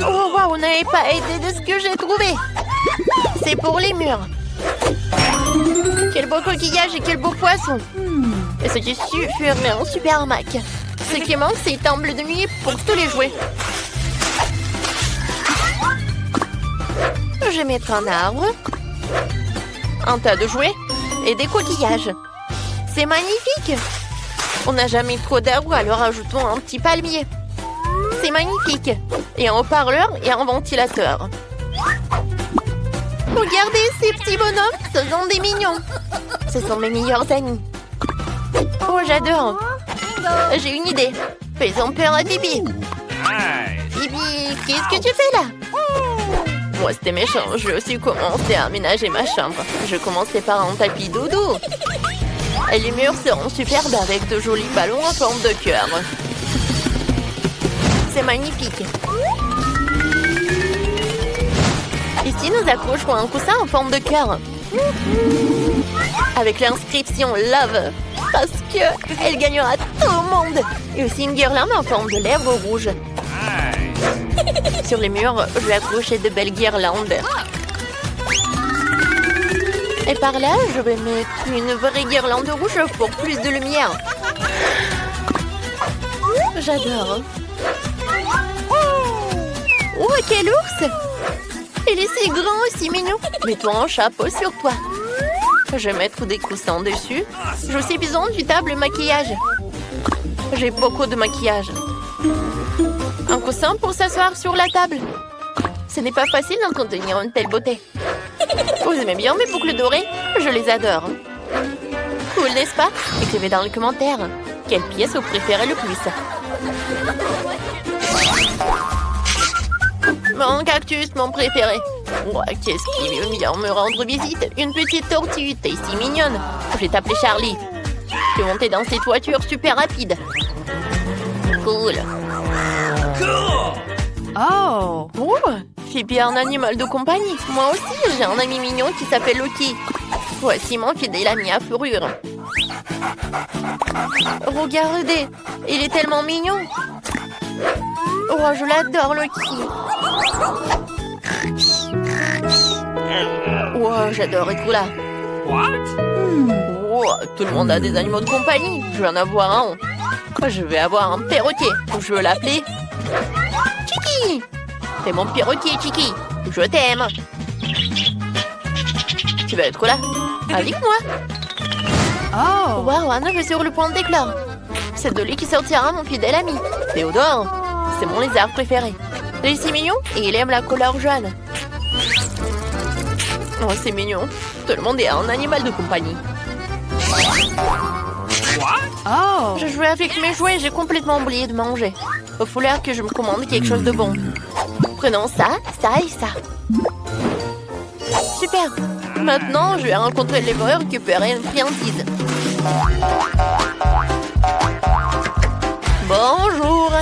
Oh, waouh, vous n'avez pas aidé de ce que j'ai trouvé. C'est pour les murs. Quel beau coquillage et quel beau poisson. Et ce tissu ferait un super hamac. Ce qui manque, c'est une table de nuit pour tous les jouets. Je vais mettre un arbre, un tas de jouets et des coquillages. C'est magnifique. On n'a jamais trop d'arbres, alors ajoutons un petit palmier. C'est magnifique. Et un haut-parleur et un ventilateur. Regardez ces petits bonhommes, ce sont des mignons. Ce sont mes meilleurs amis. Oh, j'adore. J'ai une idée. Faisons peur à Bibi. Bibi, qu'est-ce que tu fais là? Moi, c'était méchant. Je vais aussi commencer à aménager ma chambre. Je commençais par un tapis doudou. Et les murs seront superbes avec de jolis ballons en forme de cœur. C'est magnifique. Ici, nous accrocherons un coussin en forme de cœur. Avec l'inscription Love. Parce qu'elle gagnera tout le monde. Et aussi une guirlande en forme de lèvres rouges. Sur les murs, je vais accrocher de belles guirlandes. Et par là, je vais mettre une vraie guirlande rouge pour plus de lumière. J'adore. Oh, quel ours! Il est si grand et si mignon. Mets-toi un chapeau sur toi. Je vais mettre des coussins dessus. J'ai aussi besoin du table maquillage. J'ai beaucoup de maquillage. Un coussin pour s'asseoir sur la table. Ce n'est pas facile d'entretenir une telle beauté. Vous aimez bien mes boucles dorées? Je les adore. Cool, n'est-ce pas? Écrivez dans les commentaires. Quelle pièce vous préférez le plus? Mon cactus, mon préféré. Ouais, qu'est-ce qui vient me rendre visite? Une petite tortue, t'es si mignonne. Je vais t'appeler Charlie. Je vais monter dans cette voiture super rapide. Cool. Oh! Oh, j'ai bien un animal de compagnie. Moi aussi, j'ai un ami mignon qui s'appelle Loki. Voici mon fidèle ami à fourrure. Regardez, il est tellement mignon. Oh, je l'adore, Loki. Oh, j'adore être là. Oh, tout le monde a des animaux de compagnie. Je vais en avoir un. Je vais avoir un perroquet. Je veux l'appeler Chiki. C'est mon perroquet, Chiki. Je t'aime. Tu vas être là avec moi. Oh! Waouh, un œuf est sur le point d'éclore. C'est de lui qui sortira mon fidèle ami. Théodore, c'est mon lézard préféré. Il est si mignon et il aime la couleur jaune. Oh, c'est mignon. Tout le monde est un animal de compagnie. Oh! Je jouais avec mes jouets et j'ai complètement oublié de manger. Il faut falloir que je me commande quelque chose de bon. Prenons ça, ça et ça. Super. Maintenant, je vais rencontrer les voleurs et récupérer une friandise. Bonjour.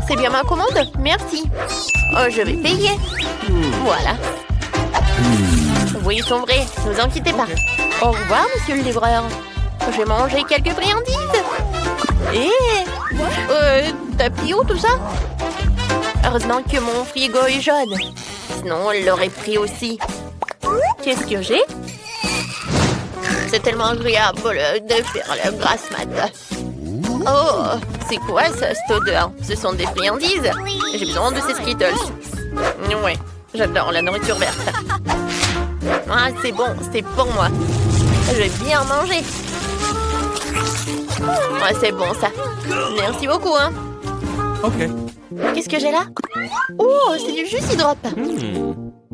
C'est bien ma commande? Merci. Oh, je vais payer. Voilà. Oui, ils sont vrais. Ne vous inquiétez pas. Au revoir, monsieur le livreur. Je vais manger quelques friandises. T'as pris où tout ça? Heureusement que mon frigo est jaune. Sinon, on l'aurait pris aussi. Qu'est-ce que j'ai? C'est tellement agréable de faire la grasse mat. Oh, c'est quoi ça, cette odeur? Ce sont des friandises. J'ai besoin de ces Skittles. Ouais, j'adore la nourriture verte. Ah, c'est bon, c'est pour moi. Je vais bien manger. Ouais, c'est bon ça. Merci beaucoup, hein. Ok. Qu'est-ce que j'ai là? Oh, c'est du Juicy Drop.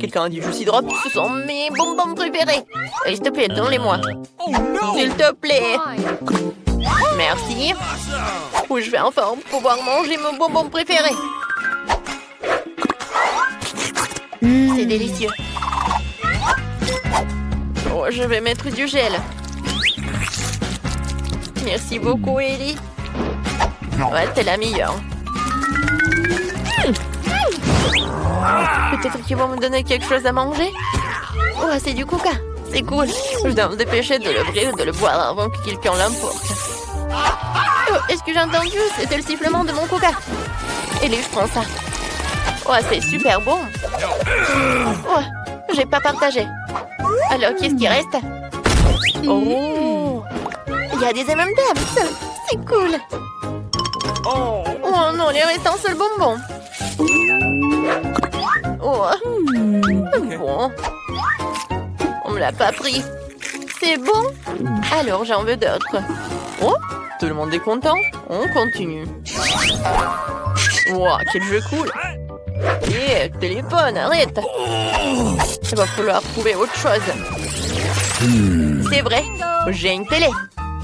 Quelqu'un a du Juicy Drop? Ce sont mes bonbons préférés. S'il te plaît, donne-les-moi. S'il te plaît. Merci. Ou je vais enfin pouvoir manger mon bonbon préféré. C'est délicieux. Oh, je vais mettre du gel. Merci beaucoup, Ellie. Ouais, t'es la meilleure. Peut-être qu'ils vont me donner quelque chose à manger. Oh, c'est du coca. C'est cool. Je dois me dépêcher de l'ouvrir et de le boire avant que quelqu'un l'emporte. Oh, est-ce que j'ai entendu? C'était le sifflement de mon coca. Ellie, je prends ça. Oh, c'est super bon. Oh, j'ai pas partagé. Alors, qu'est-ce qui reste? Oh, il y a des M&M's. C'est cool. Oh non, il reste un seul bonbon. Oh, bon. On me l'a pas pris. C'est bon. Alors, j'en veux d'autres. Oh, tout le monde est content. On continue. Wow, quel jeu cool. Téléphone, arrête. Il va falloir trouver autre chose. C'est vrai, j'ai une télé.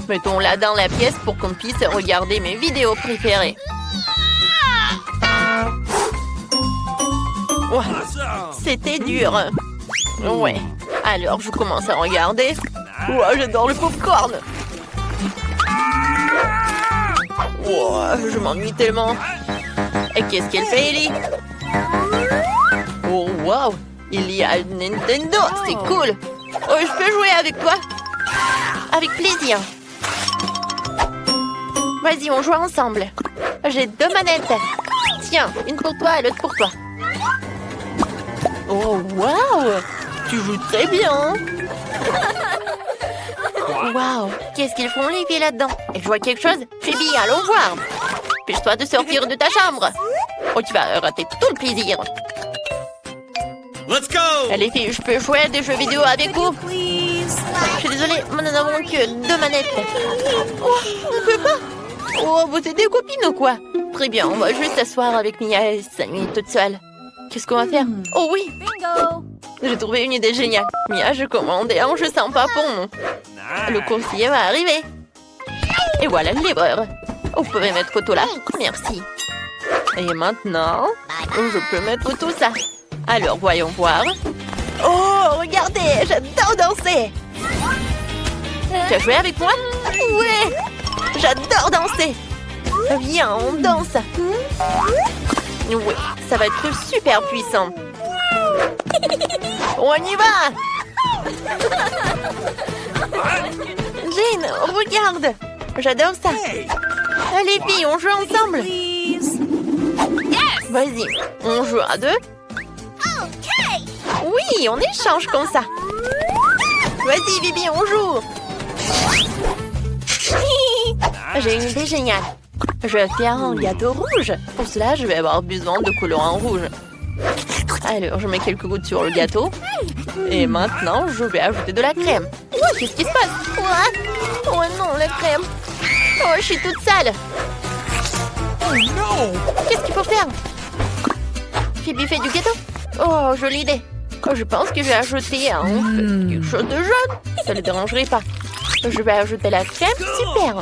Mettons-la dans la pièce pour qu'on puisse regarder mes vidéos préférées. Ouais, c'était dur. Ouais, alors je commence à regarder. Ouais, j'adore le popcorn. Ouais, je m'ennuie tellement. Et qu'est-ce qu'elle fait, Ellie? Oh, wow! Il y a une Nintendo, c'est cool! Oh, je peux jouer avec toi? Avec plaisir! Vas-y, on joue ensemble. J'ai 2 manettes. Tiens, une pour toi et l'autre pour toi. Oh, wow! Tu joues très bien! Wow! Qu'est-ce qu'ils font les filles là-dedans? Et je vois quelque chose? Phoebe, allons voir! Dépêche-toi de sortir de ta chambre! Oh, tu vas rater tout le plaisir! Let's go! Les filles, je peux jouer à des jeux vidéo avec vous? Je suis désolée, mais nous n'avons que 2 manettes. Oh, on peut pas! Oh, vous êtes des copines ou quoi? Très bien, on va juste s'asseoir avec Mia et sa nuit toute seule. Qu'est-ce qu'on va faire? Oh oui! J'ai trouvé une idée géniale. Mia, je commande et un jeu sympa pour nous. Le coursier va arriver. Et voilà le livreur. Vous pouvez mettre tout là. Merci. Et maintenant, je peux mettre tout ça. Alors, voyons voir. Oh, regardez, j'adore danser. Tu as joué avec moi? Ouais, j'adore danser. Viens, on danse. Oui, ça va être super puissant. On y va. Jane, regarde. J'adore ça. Allez, filles, on joue ensemble. Vas-y, on joue à deux. Oui, on échange comme ça. Vas-y, Bibi, on joue. J'ai une idée géniale. Je vais faire un gâteau rouge. Pour cela, je vais avoir besoin de colorant rouge. Alors, je mets quelques gouttes sur le gâteau. Et maintenant, je vais ajouter de la crème. Qu'est-ce qui se passe? Oh non, la crème. Oh, je suis toute sale. Qu'est-ce qu'il faut faire? Phoebe fait du gâteau? Oh, jolie idée. Oh, je pense que je vais ajouter quelque chose de jaune. Ça ne le dérangerait pas. Je vais ajouter la crème. Super.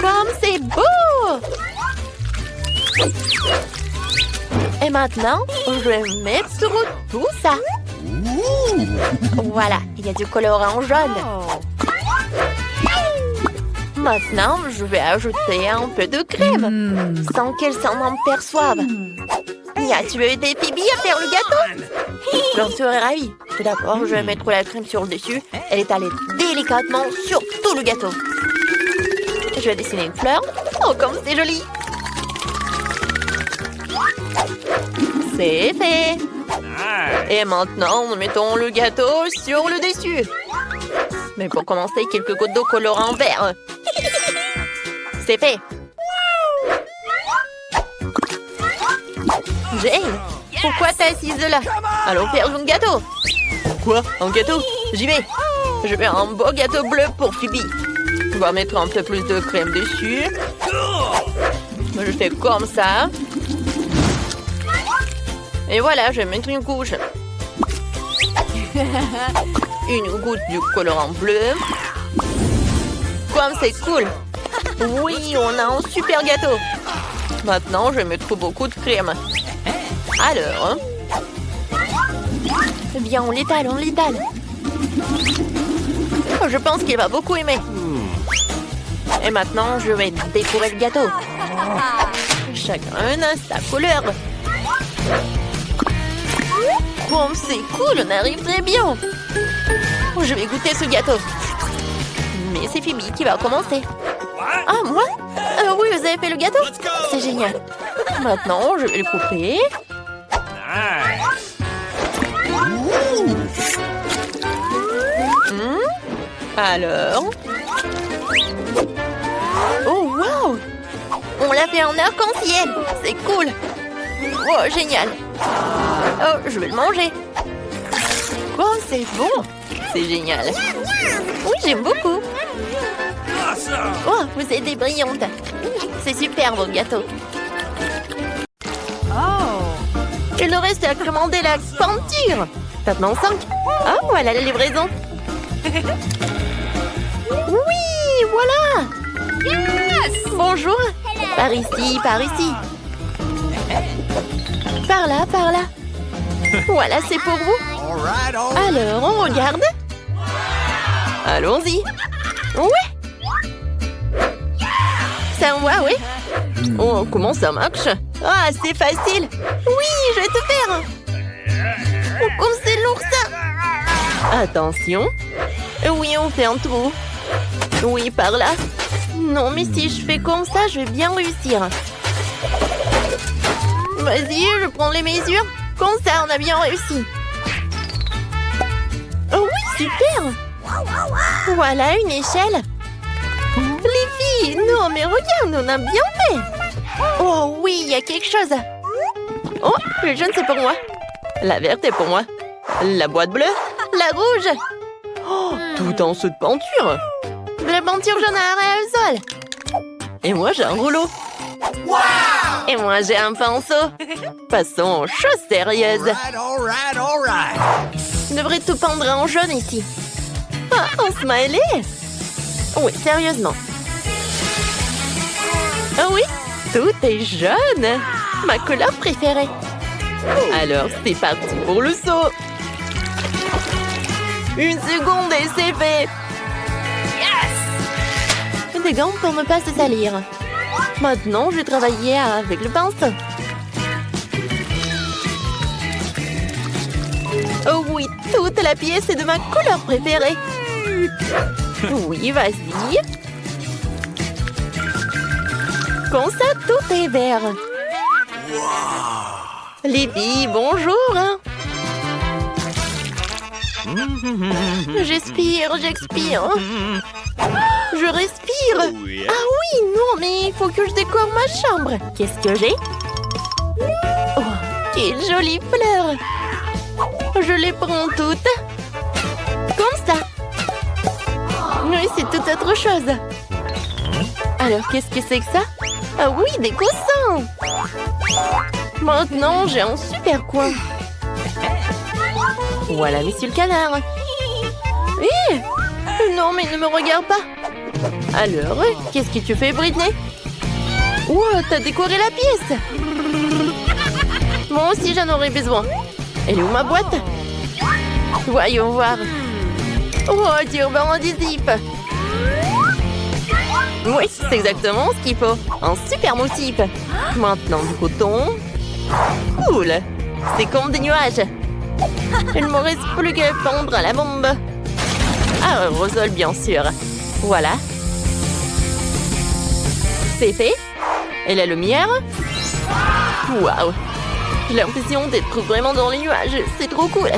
Comme c'est beau! Et maintenant, je vais mettre tout ça. Voilà, il y a du colorant jaune. Maintenant, je vais ajouter un peu de crème, sans qu'elle s'en perçoive. Mia, tu veux aider Phoebe à faire le gâteau? J'en serais ravie. Tout d'abord, je vais mettre la crème sur le dessus. Elle est allée délicatement sur tout le gâteau. Je vais dessiner une fleur. Oh, comme c'est joli! C'est fait! Et maintenant, nous mettons le gâteau sur le dessus. Mais pour commencer, quelques gouttes d'eau colorant vert. C'est fait! Jane, pourquoi t'es assise là? Allons faire un gâteau! Quoi? Un gâteau? J'y vais! Je vais un beau gâteau bleu pour Phoebe. On va mettre un peu plus de crème dessus. Je fais comme ça. Et voilà, je vais mettre une couche. Une goutte du colorant bleu. Comme c'est cool. Oui, on a un super gâteau. Maintenant, je vais mettre beaucoup de crème. Alors, eh bien, on l'étale, on l'étale. Oh, je pense qu'il va beaucoup aimer. Et maintenant, je vais décorer le gâteau. Chacun a sa couleur. Comme c'est cool, on arrive très bien. Je vais goûter ce gâteau. Mais c'est Phoebe qui va commencer. Ah, moi? Oui, vous avez fait le gâteau? C'est génial. Maintenant, je vais le couper. Alors? Oh, wow! On l'a fait en arc-en-ciel. C'est cool. Oh, génial. Oh, je vais le manger. Oh, c'est bon. C'est génial. Oui, j'aime beaucoup. Oh, vous êtes des brillantes. C'est super, vos gâteaux. Il nous reste à commander la peinture. Maintenant 5. Ah, voilà la livraison. Oui, voilà. Bonjour. Par ici, par ici. Par là, par là. Voilà, c'est pour vous. Alors, on regarde. Allons-y. Ouais. C'est à moi, oui. Oh, comment ça marche? Ah, c'est facile. Oui, je vais te faire. Oh, comme c'est lourd, ça. Attention. Oui, on fait un trou. Oui, par là. Non, mais si je fais comme ça, je vais bien réussir. Vas-y, je prends les mesures. Comme ça, on a bien réussi. Oh oui, super. Voilà une échelle. Les filles, non, mais regarde, on a bien fait. Oh oui, il y a quelque chose. Oh, le jaune, c'est pour moi. La verte est pour moi. La boîte bleue. La rouge. Oh, tout en dessous de peinture. De la peinture jaune à aérosol. Et moi, j'ai un rouleau. Et moi, j'ai un pinceau. Passons aux choses sérieuses. Je devrais tout peindre en jaune ici. Ah, un smiley. Oui, sérieusement. Ah oui, tout est jaune. Ma couleur préférée. Alors, c'est parti pour le saut. Une seconde et c'est fait. Yes! Des gants pour ne pas se salir. Maintenant, je vais travailler avec le pinceau. Oh oui, toute la pièce est de ma couleur préférée. Oui, vas-y. Comme ça, tout est vert. Les filles, bonjour. J'expire. Je respire. Oh yeah. Ah oui, non, mais il faut que je décore ma chambre. Qu'est-ce que j'ai? Oh, quelle jolie fleur. Je les prends toutes. Comme ça. Oui, c'est tout autre chose. Alors, qu'est-ce que c'est que ça? Ah oui, des coussins. Maintenant, j'ai un super coin. Voilà, monsieur le canard. Hé! Non, mais ne me regarde pas. Alors, qu'est-ce que tu fais, Britney? Wow, t'as décoré la pièce. Moi aussi, j'en aurais besoin. Elle est où ma boîte? Voyons voir. Oh, du ruban adhésif. Oui, c'est exactement ce qu'il faut. Un super motif. Maintenant, du coton. Cool. C'est comme des nuages. Il ne me reste plus qu'à pendre à la bombe. Aérosol, bien sûr. Voilà. C'est fait. Et la lumière? Waouh! J'ai l'impression d'être vraiment dans les nuages. C'est trop cool.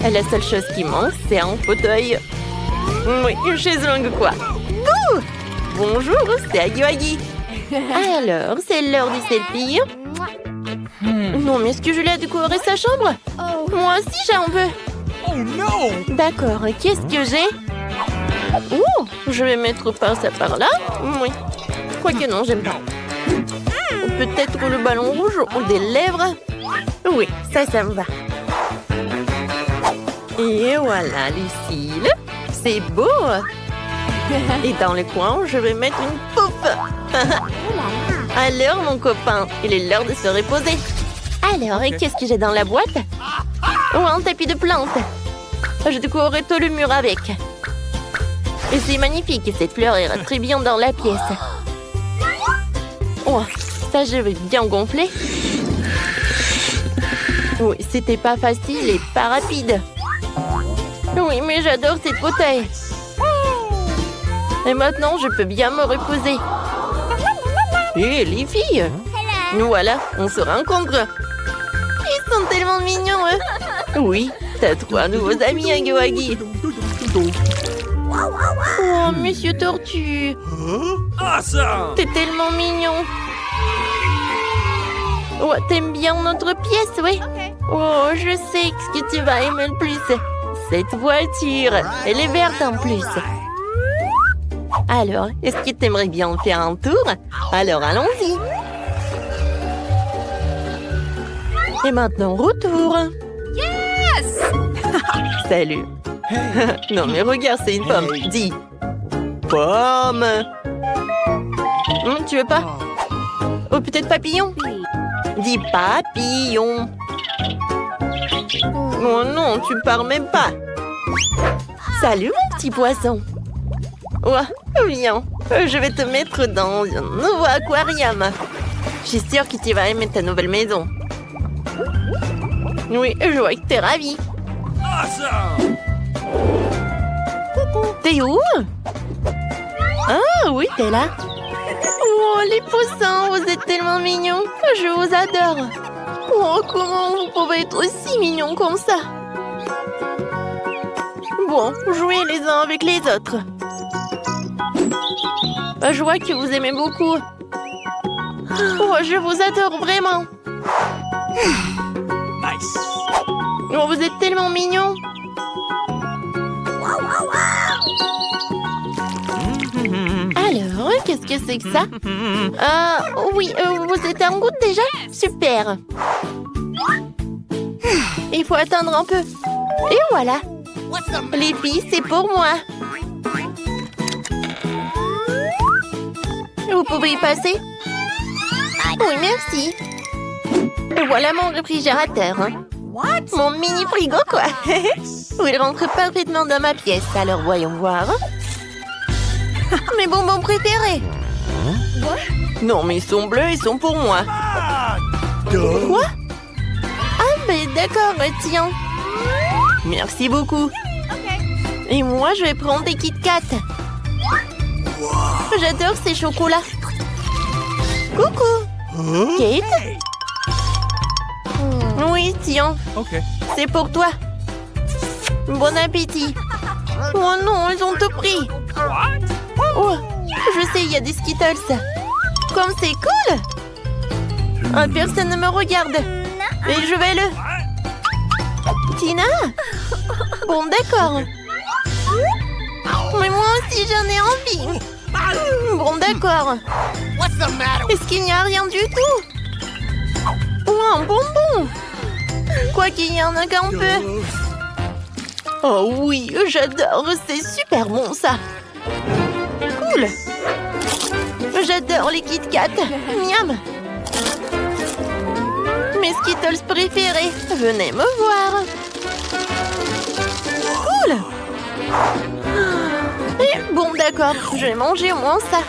Et la seule chose qui manque, c'est un fauteuil. Oui, une chaise longue quoi. Ouh! Bonjour, c'est Agui Agui. Alors, c'est l'heure du selfie. Non, mais est-ce que je l'ai décoré sa chambre? Moi aussi, j'en veux. Oh non! D'accord, qu'est-ce que j'ai? Oh, je vais mettre ça par là. Oui. Quoique non, j'aime pas. Peut-être le ballon rouge ou des lèvres. Oui, ça me va. Et voilà, Lucille. C'est beau. Et dans le coin, je vais mettre une pouffe. Alors, mon copain, il est l'heure de se reposer. Alors, qu'est-ce que j'ai dans la boîte? Oh, un tapis de plantes. Je décorerai tout le mur avec. Et c'est magnifique, cette fleur ira très bien dans la pièce. Oh, ça, je vais bien gonfler. Oui, c'était pas facile et pas rapide. Oui, mais j'adore cette fauteuil. Et maintenant, je peux bien me reposer. Hé, les filles! Voilà, on se rencontre. Ils sont tellement mignons, eux. Oui, t'as 3 nouveaux amis, Agui Agui. Oh, Monsieur Tortue. Awesome! T'es tellement mignon. Oh, t'aimes bien notre pièce, oui? Oh, je sais ce que tu vas aimer le plus. Cette voiture. Elle est verte en plus. Alors, est-ce que t'aimerais bien faire un tour? Alors, allons-y. Et maintenant, retour. Yes! Salut. Non, mais regarde, c'est une pomme. Dis. Pomme. Tu veux pas? Oh, peut-être papillon? Dis papillon. Oh non, tu pars même pas. Salut, mon petit poisson. Ouais, viens. Je vais te mettre dans un nouveau aquarium. Je suis sûre que tu vas aimer ta nouvelle maison. Oui, je vois que t'es ravie. Awesome! T'es où? Ah oui, t'es là. Oh, les poussins, vous êtes tellement mignons. Je vous adore. Oh, comment vous pouvez être aussi mignons comme ça? Bon, jouez les uns avec les autres. Je vois que vous aimez beaucoup. Oh, je vous adore vraiment. Nice! Oh, vous êtes tellement mignons. Alors, Qu'est-ce que c'est que ça? Oui, vous êtes en route déjà? Super. Il faut attendre un peu. Et voilà. Les filles, c'est pour moi. Vous pouvez y passer? Oui, merci. Et voilà mon réfrigérateur. Hein. Mon mini frigo, quoi. Il rentre parfaitement dans ma pièce. Alors, voyons voir. Mes bonbons préférés. Non, mais ils sont bleus, ils sont pour moi. Quoi? Ah, mais d'accord, tiens. Merci beaucoup. Et moi, je vais prendre des Kit Kat. J'adore ces chocolats. Coucou. Kate? Oui, tiens. C'est pour toi. Bon appétit. Oh non, ils ont tout pris. Oh, je sais, il y a des Skittles. Comme c'est cool. Personne ne me regarde. Et je vais le... Tina? Bon, d'accord. Mais moi aussi, j'en ai envie. Bon, d'accord. Est-ce qu'il n'y a rien du tout? Oh, un bonbon. Quoi qu'il y en a qu'un peu. Oh oui, j'adore. C'est super bon, ça. Cool. J'adore les Kit Kat. Miam. Mes Skittles préférés. Venez me voir. Cool. Et bon, d'accord. Je vais manger au moins ça.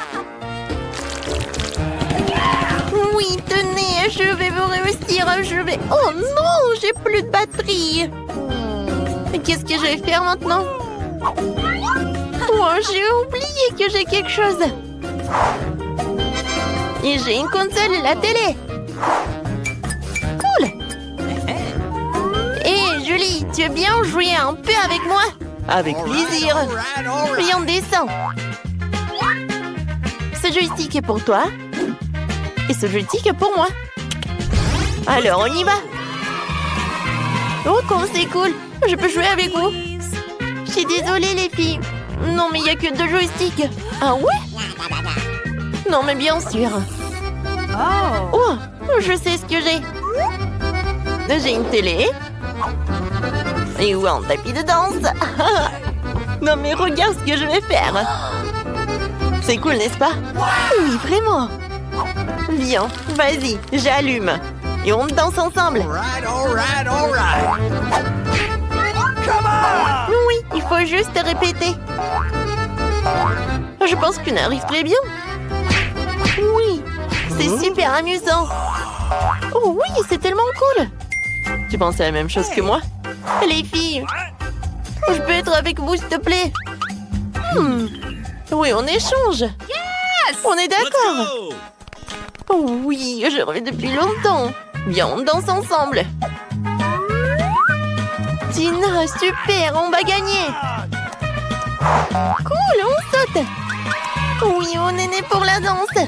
Oui, tenez, je vais vous réussir. Je vais... Oh non, j'ai plus de batterie. Qu'est-ce que je vais faire maintenant? Oh, j'ai oublié que j'ai quelque chose. Et j'ai une console et la télé. Cool. Hé, Julie, tu veux bien jouer un peu avec moi? Avec plaisir. Viens, descends. Ce joystick est pour toi. Et ce joystick est pour moi. Alors, on y va. Oh, comme c'est cool. Je peux jouer avec vous. Je suis désolée, les filles. Non, mais il n'y a que 2 joysticks. Ah ouais? Non, mais bien sûr. Oh, je sais ce que j'ai. J'ai une télé. Et un tapis de danse. Non, mais regarde ce que je vais faire. C'est cool, n'est-ce pas? Oui, vraiment. Viens, vas-y, j'allume. Et on danse ensemble. Oui, il faut juste répéter. Je pense qu'on arrive très bien. Oui, c'est super amusant. Oh oui, c'est tellement cool. Tu penses à la même chose que moi? Les filles, je peux être avec vous, s'il te plaît? Oui, on échange. On est d'accord. Oh oui, je rêve depuis longtemps. Viens, on danse ensemble. Tina, super, on va gagner. Cool, on saute. Oui, on est né pour la danse.